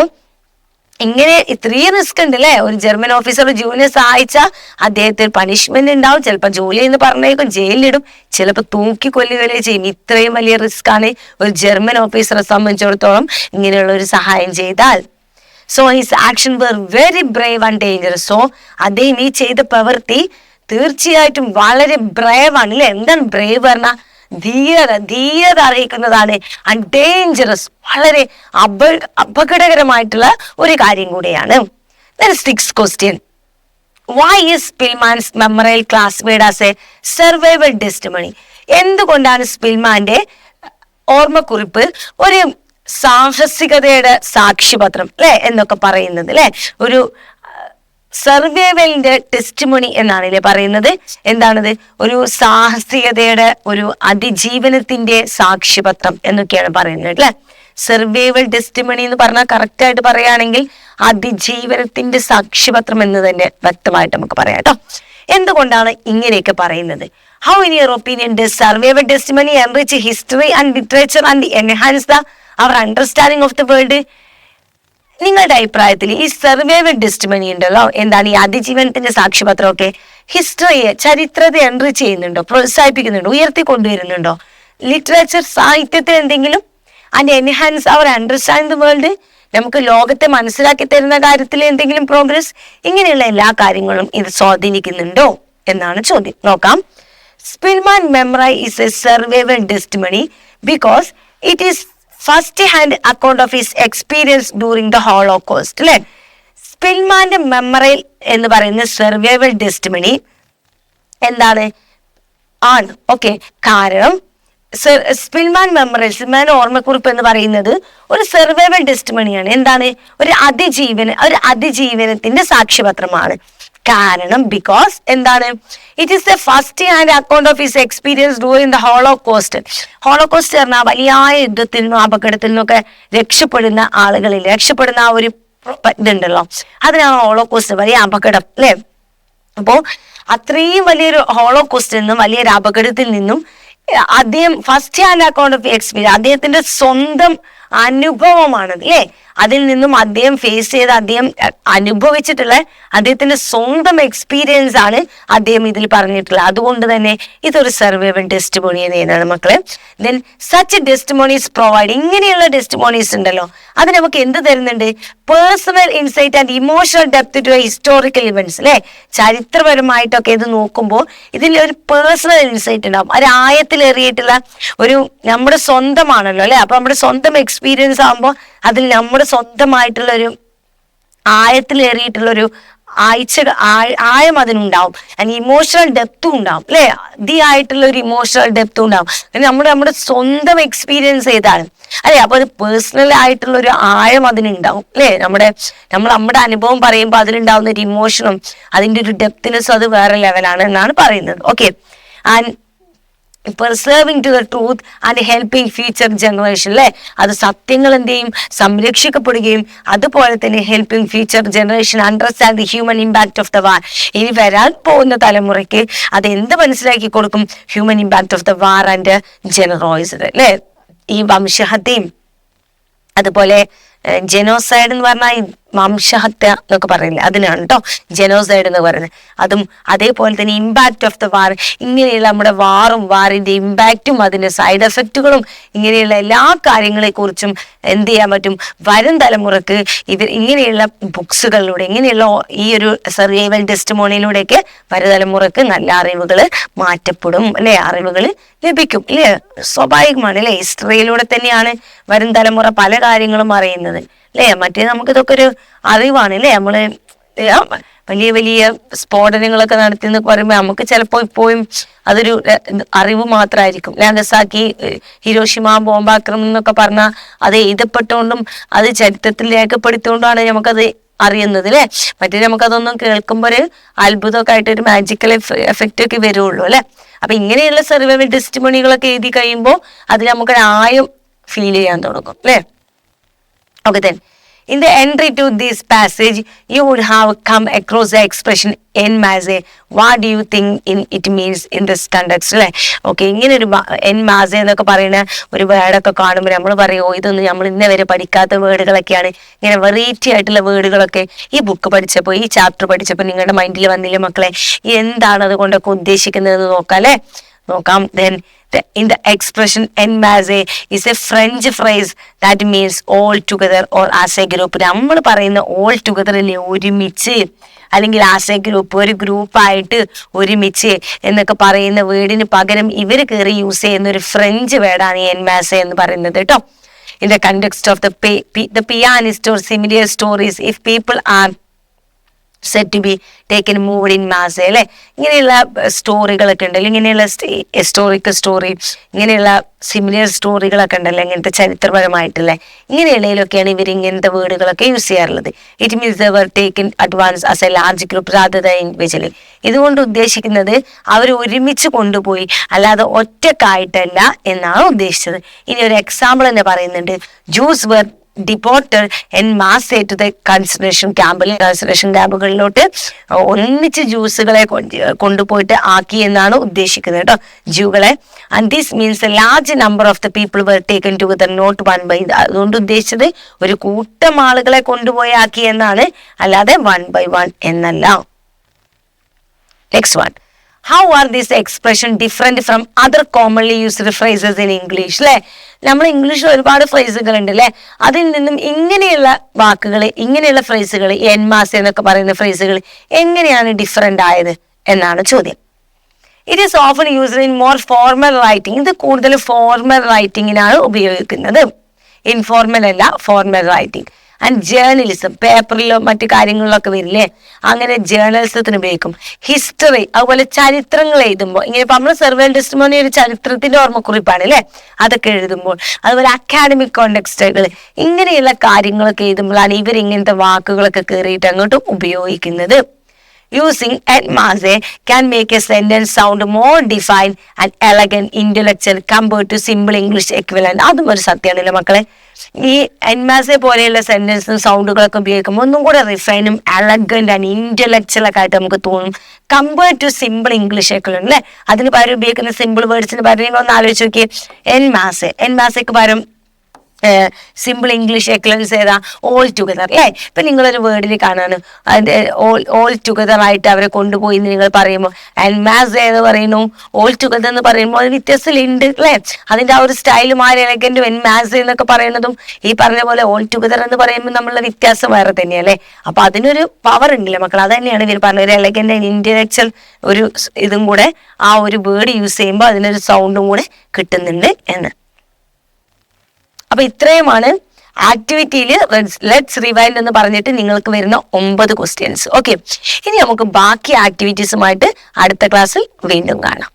ഇങ്ങനെ ഇത്രയും റിസ്ക് ഉണ്ട്, അല്ലെ. ഒരു ജർമ്മൻ ഓഫീസർ ജൂവിനെ സഹായിച്ചാൽ അദ്ദേഹത്തിന് പണിഷ്മെന്റ് ഉണ്ടാവും, ചിലപ്പോൾ ജോലി എന്ന് പറഞ്ഞേക്കും, ജയിലിലിടും, ചിലപ്പോൾ തൂക്കിക്കൊല്ലുകയല്ലേ ചെയ്യും. ഇത്രയും വലിയ റിസ്ക് ആണ് ഒരു ജർമ്മൻ ഓഫീസറെ സംബന്ധിച്ചിടത്തോളം ഇങ്ങനെയുള്ള ഒരു സഹായം ചെയ്താൽ. So his action were very brave and dangerous. So അദ്ദേഹം ഈ ചെയ്ത പ്രവൃത്തി തീർച്ചയായിട്ടും വളരെ ബ്രേവ് ആണ്, അല്ലെ. എന്താണ് ബ്രേവ് പറഞ്ഞാൽ? ധീരത അറിയിക്കുന്നതാണ്. ആൻഡ് ഡേഞ്ചറസ്, വളരെ അപകടകരമായിട്ടുള്ള ഒരു കാര്യം കൂടിയാണ്. Six question, why is Spillman's memorial classified as a survival testimony? എന്തുകൊണ്ടാണ് സ്പിൽമാന്റെ ഓർമ്മക്കുറിപ്പ് ഒരു സാഹസികതയുടെ സാക്ഷ്യപത്രം, അല്ലെ, എന്നൊക്കെ പറയുന്നത്, അല്ലെ, ഒരു സർവൈവലിന്റെ ടെസ്റ്റിമണി എന്നാണ് അല്ലേ പറയുന്നത്. എന്താണത്? ഒരു സാഹസികതയുടെ, ഒരു അതിജീവനത്തിന്റെ സാക്ഷ്യപത്രം എന്നൊക്കെയാണ് പറയുന്നത്, അല്ലെ. സർവൈവൽ ടെസ്റ്റിമണി എന്ന് പറഞ്ഞാൽ കറക്റ്റ് ആയിട്ട് പറയുകയാണെങ്കിൽ അതിജീവനത്തിന്റെ സാക്ഷ്യപത്രം എന്ന് തന്നെ വ്യക്തമായിട്ട് നമുക്ക് പറയാം കേട്ടോ. എന്തുകൊണ്ടാണ് ഇങ്ങനെയൊക്കെ പറയുന്നത്? How in your opinion does survival testimony enrich history and literature and enhance the our understanding of the world? നിങ്ങളുടെ അഭിപ്രായത്തിൽ ഈ സർവൈവൽ ടെസ്റ്റിമണി ഉണ്ടല്ലോ, എന്താണ് ഈ അതിജീവനത്തിന്റെ സാക്ഷ്യപത്രമൊക്കെ ഹിസ്റ്ററിയെ, ചരിത്രത്തെ എൻറിച്ച് ചെയ്യുന്നുണ്ടോ, പ്രോത്സാഹിപ്പിക്കുന്നുണ്ടോ, ഉയർത്തിക്കൊണ്ടുവരുന്നുണ്ടോ? ലിറ്ററേച്ചർ, സാഹിത്യത്തിൽ എന്തെങ്കിലും? And enhance our understand the world, നമുക്ക് ലോകത്തെ മനസ്സിലാക്കി തരുന്ന കാര്യത്തിൽ എന്തെങ്കിലും പ്രോഗ്രസ്? ഇങ്ങനെയുള്ള എല്ലാ കാര്യങ്ങളും ഇത് സ്വാധീനിക്കുന്നുണ്ടോ എന്നാണ് ചോദ്യം. നോക്കാം. Spillman memory is a survival testimony because it is first hand account of his experience during the Holocaust, അല്ലെ. സ്പിൽമാന്റെ മെമ്മറി എന്ന് പറയുന്ന സർവൈവൽ ടെസ്റ്റിമണി എന്താണ്? ആണ്. ഓക്കെ, കാരണം സ്പിൽമാൻ മെമ്മറി, സ്പിൽമാൻ ഓർമ്മക്കുറിപ്പ് എന്ന് പറയുന്നത് ഒരു സർവൈവൽ ടെസ്റ്റിമണിയാണ്. എന്താണ്? ഒരു അതിജീവനത്തിന്റെ സാക്ഷ്യപത്രമാണ്. കാരണം ബിക്കോസ് എന്താണ്? It is the first hand account of his experience during the holocaust. Holocaust പറഞ്ഞാൽ വലിയായ യുദ്ധത്തിൽ നിന്നും അപകടത്തിൽ നിന്നൊക്കെ രക്ഷപ്പെടുന്ന ആളുകളിൽ രക്ഷപ്പെടുന്ന ആ ഒരു ഇതുണ്ടല്ലോ, അതിനാണ് ഹോളോകോസ്റ്റ്, വലിയ അപകടം, അല്ലെ. അപ്പോ അത്രയും വലിയൊരു ഹോളോകോസ്റ്റിൽ നിന്നും, വലിയൊരു അപകടത്തിൽ നിന്നും അദ്ദേഹം first hand account of experience, അദ്ദേഹത്തിന്റെ സ്വന്തം അനുഭവമാണത്, അല്ലെ. അതിൽ നിന്നും അദ്ദേഹം ഫേസ് ചെയ്ത് അദ്ദേഹം അനുഭവിച്ചിട്ടുള്ള അദ്ദേഹത്തിന്റെ സ്വന്തം എക്സ്പീരിയൻസ് ആണ് അദ്ദേഹം ഇതിൽ പറഞ്ഞിട്ടുള്ളത്. അതുകൊണ്ട് തന്നെ ഇതൊരു സർവൈവൽ ടെസ്റ്റിമോണി എന്നാണ് മക്കളെ. ദെൻ സച്ച് ടെസ്റ്റിമോണീസ് പ്രൊവൈഡ്, ഇങ്ങനെയുള്ള ടെസ്റ്റിമോണീസ് ഉണ്ടല്ലോ, അത് നമുക്ക് എന്ത് തരുന്നുണ്ട്? Personal insight and emotional depth to historical events, അല്ലെ. ചരിത്രപരമായിട്ടൊക്കെ ഇത് നോക്കുമ്പോൾ ഇതിൽ ഒരു പേഴ്സണൽ ഇൻസൈറ്റ് ഉണ്ടാവും, ഒരു ആയത്തിലേറിയിട്ടുള്ള ഒരു, നമ്മുടെ സ്വന്തമാണല്ലോ, അല്ലെ. അപ്പൊ നമ്മുടെ സ്വന്തം എക്സ്പീരിയൻസ് ആകുമ്പോൾ അതിൽ നമ്മുടെ സ്വന്തമായിട്ടുള്ള ഒരു ആയത്തിലേറിയിട്ടുള്ളൊരു ആയം അതിനുണ്ടാവും. ആൻഡ് ഇമോഷണൽ ഡെപ്തും ഉണ്ടാവും, അല്ലെ. ആയിട്ടുള്ള ഒരു ഇമോഷണൽ ഡെപ്തും ഉണ്ടാവും. നമ്മുടെ സ്വന്തം എക്സ്പീരിയൻസ് ചെയ്താണ്, അല്ലെ. അപ്പൊ അത് പേഴ്സണൽ ആയിട്ടുള്ള ഒരു ആയം അതിനുണ്ടാവും, അല്ലെ. നമ്മുടെ അനുഭവം പറയുമ്പോൾ അതിലുണ്ടാവുന്ന ഒരു ഇമോഷനും അതിന്റെ ഒരു ഡെപ്തിനെസ്സും അത് വേറെ ലെവലാണ് എന്നാണ് പറയുന്നത്. Okay, and preserving to the truth and helping future generation, അല്ലെ. അത് സത്യങ്ങൾ എന്ത് ചെയ്യും? സംരക്ഷിക്കപ്പെടുകയും അതുപോലെ തന്നെ helping future generation understand the human impact of the war. ഇനി വരാൻ പോകുന്ന തലമുറയ്ക്ക് അത് എന്ത് മനസ്സിലാക്കി കൊടുക്കും? Human impact of the war and genocide, അല്ലെ. ഈ വംശഹത്യയും അതുപോലെ ജെനോസൈഡ് എന്ന് പറഞ്ഞാൽ വംശഹത്യ എന്നൊക്കെ പറയില്ലേ, അതിനാണ് കേട്ടോ ജെനോസൈഡ് എന്ന് പറയുന്നത്. അതും അതേപോലെ തന്നെ ഇമ്പാക്ട് ഓഫ് ദ വാർ, ഇങ്ങനെയുള്ള നമ്മുടെ വാറിന്റെ ഇമ്പാക്റ്റും അതിന്റെ സൈഡ് എഫക്റ്റുകളും ഇങ്ങനെയുള്ള എല്ലാ കാര്യങ്ങളെ കുറിച്ചും എന്ത് ചെയ്യാൻ പറ്റും? വരും തലമുറക്ക് ഇങ്ങനെയുള്ള ബുക്സുകളിലൂടെ, ഇങ്ങനെയുള്ള ഈ ഒരു സർവൈവൽ ടെസ്റ്റിമോണിയിലൂടെയൊക്കെ വരും തലമുറക്ക് നല്ല അറിവുകൾ മാറ്റപ്പെടും, അല്ലെ. അറിവുകൾ ലഭിക്കും, അല്ലെ. സ്വാഭാവികമാണ്, അല്ലെ. ഹിസ്റ്ററിയിലൂടെ തന്നെയാണ് വരും തലമുറ പല കാര്യങ്ങളും അറിയുന്നത്, അല്ലെ. മറ്റേ നമുക്ക് ഇതൊക്കെ ഒരു അറിവാണ്, അല്ലെ. നമ്മള് വലിയ വലിയ സ്ഫോടനങ്ങളൊക്കെ നടത്തി എന്നൊക്കെ പറയുമ്പോൾ നമുക്ക് ചിലപ്പോൾ ഇപ്പോഴും അതൊരു അറിവ് മാത്രമായിരിക്കും. നാഗസാക്കി, ഹിരോഷിമ ബോംബാക്രമണം എന്നൊക്കെ പറഞ്ഞാൽ അത് എഴുതപ്പെട്ടുകൊണ്ടും അത് ചരിത്രത്തിൽ രേഖപ്പെടുത്തിക്കൊണ്ടാണ് നമുക്കത് അറിയുന്നത് അല്ലെ. മറ്റേ നമുക്കതൊന്നും കേൾക്കുമ്പോൾ ഒരു അത്ഭുതമൊക്കെ ആയിട്ട് ഒരു മാജിക്കൽ എഫക്റ്റ് ഒക്കെ വരുള്ളൂ അല്ലെ. അപ്പൊ ഇങ്ങനെയുള്ള സർവൈവൽ ടെസ്റ്റിമോണികളൊക്കെ എഴുതി കഴിയുമ്പോൾ അത് നമുക്ക് ആയം ഫീൽ ചെയ്യാൻ തുടങ്ങും അല്ലെ. Okay, then in the entry to this passage you would have come across the expression en masse. What do you think it means in this context അല്ലെ. ഓക്കെ, ഇങ്ങനെ ഒരു en masse എന്നൊക്കെ പറയുന്ന ഒരു വേർഡൊക്കെ കാണുമ്പോൾ നമ്മൾ പറയുമോ ഇതൊന്നും നമ്മൾ ഇന്നേ വരെ പഠിക്കാത്ത വേർഡുകളൊക്കെയാണ്. ഇങ്ങനെ വെറൈറ്റി ആയിട്ടുള്ള വേർഡുകളൊക്കെ ഈ ബുക്ക് പഠിച്ചപ്പോൾ, ഈ ചാപ്റ്റർ പഠിച്ചപ്പോൾ നിങ്ങളുടെ മൈൻഡിൽ വന്നില്ലേ മക്കളെ? എന്താണ് അതുകൊണ്ടൊക്കെ ഉദ്ദേശിക്കുന്നത് നോക്കാം അല്ലെ. നോക്കാം. Then in the expression en masse is a French phrase that means all together or as a group. നമ്മൾ പറയുന്ന all together അല്ലേ, ഒരുമിച്ച്, അല്ലെങ്കിൽ ആസ് എ ഗ്രൂപ്പ്, ഒരു ഗ്രൂപ്പായിട്ട് ഒരുമിച്ച് എന്നൊക്കെ പറയുന്ന വേർഡിന് പകരം ഇവർ കയറി യൂസ് ചെയ്യുന്ന ഒരു ഫ്രഞ്ച് വേർഡാണ് en masse എന്ന് പറയുന്നത് കേട്ടോ. In the context of the pianist or similar stories, if people are said to be taken moved in mass അല്ലെ. ഇങ്ങനെയുള്ള സ്റ്റോറികളൊക്കെ ഉണ്ടല്ലോ, ഇങ്ങനെയുള്ള ഹിസ്റ്റോറിക്കൽ സ്റ്റോറി, ഇങ്ങനെയുള്ള സിമിലർ സ്റ്റോറികളൊക്കെ ഉണ്ടല്ലോ, ഇങ്ങനത്തെ ചരിത്രപരമായിട്ടല്ലേ, ഇങ്ങനെയുള്ളതിലൊക്കെയാണ് ഇവർ ഇങ്ങനത്തെ വേർഡുകളൊക്കെ യൂസ് ചെയ്യാറുള്ളത്. It means they were taken advance as a large group rather than individually. ഇതുകൊണ്ട് ഉദ്ദേശിക്കുന്നത് അവർ ഒരുമിച്ച് കൊണ്ടുപോയി, അല്ലാതെ ഒറ്റക്കായിട്ടല്ല എന്നാണ് ഉദ്ദേശിച്ചത്. ഇനി ഒരു എക്സാമ്പിൾ തന്നെ പറയുന്നുണ്ട്. Jews were deported en masse to the concentration ക്യാമ്പുകളിലോട്ട് ഒന്നിച്ച് ജ്യൂസുകളെ കൊണ്ടുപോയിട്ട് ആക്കി എന്നാണ് ഉദ്ദേശിക്കുന്നത് കേട്ടോ, ജൂകളെ. And this means a large number of the people were taken together, not one by. അതുകൊണ്ട് ഉദ്ദേശിച്ചത് ഒരു കൂട്ടം ആളുകളെ കൊണ്ടുപോയി ആക്കി എന്നാണ്, അല്ലാതെ വൺ ബൈ വൺ എന്നല്ല. Next one, how are this expression different from other commonly used phrases in English അല്ലെ. നമ്മൾ ഇംഗ്ലീഷിൽ ഒരുപാട് ഫ്രേസുകൾ ഉണ്ട് അല്ലെ. അതിൽ നിന്നും ഇങ്ങനെയുള്ള വാക്കുകൾ, ഇങ്ങനെയുള്ള ഫ്രേസുകൾ, en masse എന്നൊക്കെ പറയുന്ന ഫ്രേസുകൾ എങ്ങനെയാണ് ഡിഫറെന്റ് ആയത് എന്നാണ് ചോദ്യം. It is often used in more formal writing. ഇത് കൂടുതൽ ഫോർമൽ റൈറ്റിങ്ങിനാണ് ഉപയോഗിക്കുന്നത്, ഇൻഫോർമൽ അല്ല, ഫോർമൽ റൈറ്റിംഗ്. ആൻഡ് ജേർണലിസം, പേപ്പറിലോ മറ്റു കാര്യങ്ങളിലൊക്കെ വരില്ലേ, അങ്ങനെ ജേർണലിസത്തിന് ഉപയോഗിക്കും. ഹിസ്റ്ററി, അതുപോലെ ചരിത്രങ്ങൾ എഴുതുമ്പോൾ, ഇങ്ങനെ ഇപ്പൊ നമ്മൾ സർവൈവൽ ടെസ്റ്റിമോണി ഒരു ചരിത്രത്തിന്റെ ഓർമ്മക്കുറിപ്പാണ് അല്ലെ, അതൊക്കെ എഴുതുമ്പോൾ, അതുപോലെ അക്കാഡമിക് കോണ്ടെക്സ്റ്റുകൾ, ഇങ്ങനെയുള്ള കാര്യങ്ങളൊക്കെ എഴുതുമ്പോഴാണ് ഇവർ ഇങ്ങനത്തെ വാക്കുകളൊക്കെ കയറിയിട്ട് അങ്ങോട്ട് ഉപയോഗിക്കുന്നത്. Using en masse can make a sentence sound more defined and elegant, intellectual compared to simple English equivalent. അതും ഒരു സത്യമാണല്ലോ മക്കളെ. ഈ en masse പോലെയുള്ള സെന്റൻസും സൗണ്ടുകളൊക്കെ ഉപയോഗിക്കുമ്പോൾ ഒന്നും കൂടെ റിഫൈനും എലഗന്റ് ആൻഡ് ഇന്റലക്ച്വൽ ഒക്കെ ആയിട്ട് നമുക്ക് തോന്നും, compared to simple English equivalent അല്ലെ. അതിന് പകരം ഉപയോഗിക്കുന്ന സിമ്പിൾ വേർഡ്സിന് പകരം നിങ്ങൾ ഒന്ന് ആലോചിച്ച് നോക്കിയേ. en masse പകരം സിമ്പിൾ ഇംഗ്ലീഷ് എക്വലൻസ് ഏതാ? ഓൾ ടുഗദർ അല്ലേ. ഇപ്പൊ നിങ്ങളൊരു വേർഡിൽ കാണാണ് അതിന്റെ ഓൾ ടുഗദർ ആയിട്ട് അവരെ കൊണ്ടുപോയി എന്ന് നിങ്ങൾ പറയുമ്പോൾ en masse എന്ന് പറയുന്നു, ഓൾ ടുഗദർ എന്ന് പറയുമ്പോൾ അത് വ്യത്യാസമുണ്ട് അല്ലെ. അതിന്റെ ആ ഒരു സ്റ്റൈലും ആ എലഗന്റും en masse എന്നൊക്കെ പറയുന്നതും ഈ പറഞ്ഞ പോലെ ഓൾ ടുഗദർ എന്ന് പറയുമ്പോൾ നമ്മളുടെ വ്യത്യാസം വേറെ തന്നെയല്ലേ. അപ്പൊ അതിനൊരു പവർ ഉണ്ടല്ലേ മക്കൾ. അത് തന്നെയാണ് ഇവർ പറഞ്ഞത്, ഒരു എലഗന്റ് ആൻഡ് ഇന്റലക്ച്വൽ ഒരു ഇതും കൂടെ ആ ഒരു വേർഡ് യൂസ് ചെയ്യുമ്പോൾ അതിനൊരു സൗണ്ടും കൂടെ കിട്ടുന്നുണ്ട് എന്ന്. അപ്പൊ ഇത്രയുമാണ് ആക്ടിവിറ്റിയിൽ ലെറ്റ്സ് റിവൈൻഡ് എന്ന് പറഞ്ഞിട്ട് നിങ്ങൾക്ക് വരുന്ന 9 ക്വസ്റ്റ്യൻസ്. ഓക്കെ, ഇനി നമുക്ക് ബാക്കി ആക്ടിവിറ്റീസുമായിട്ട് അടുത്ത ക്ലാസ്സിൽ വീണ്ടും കാണാം.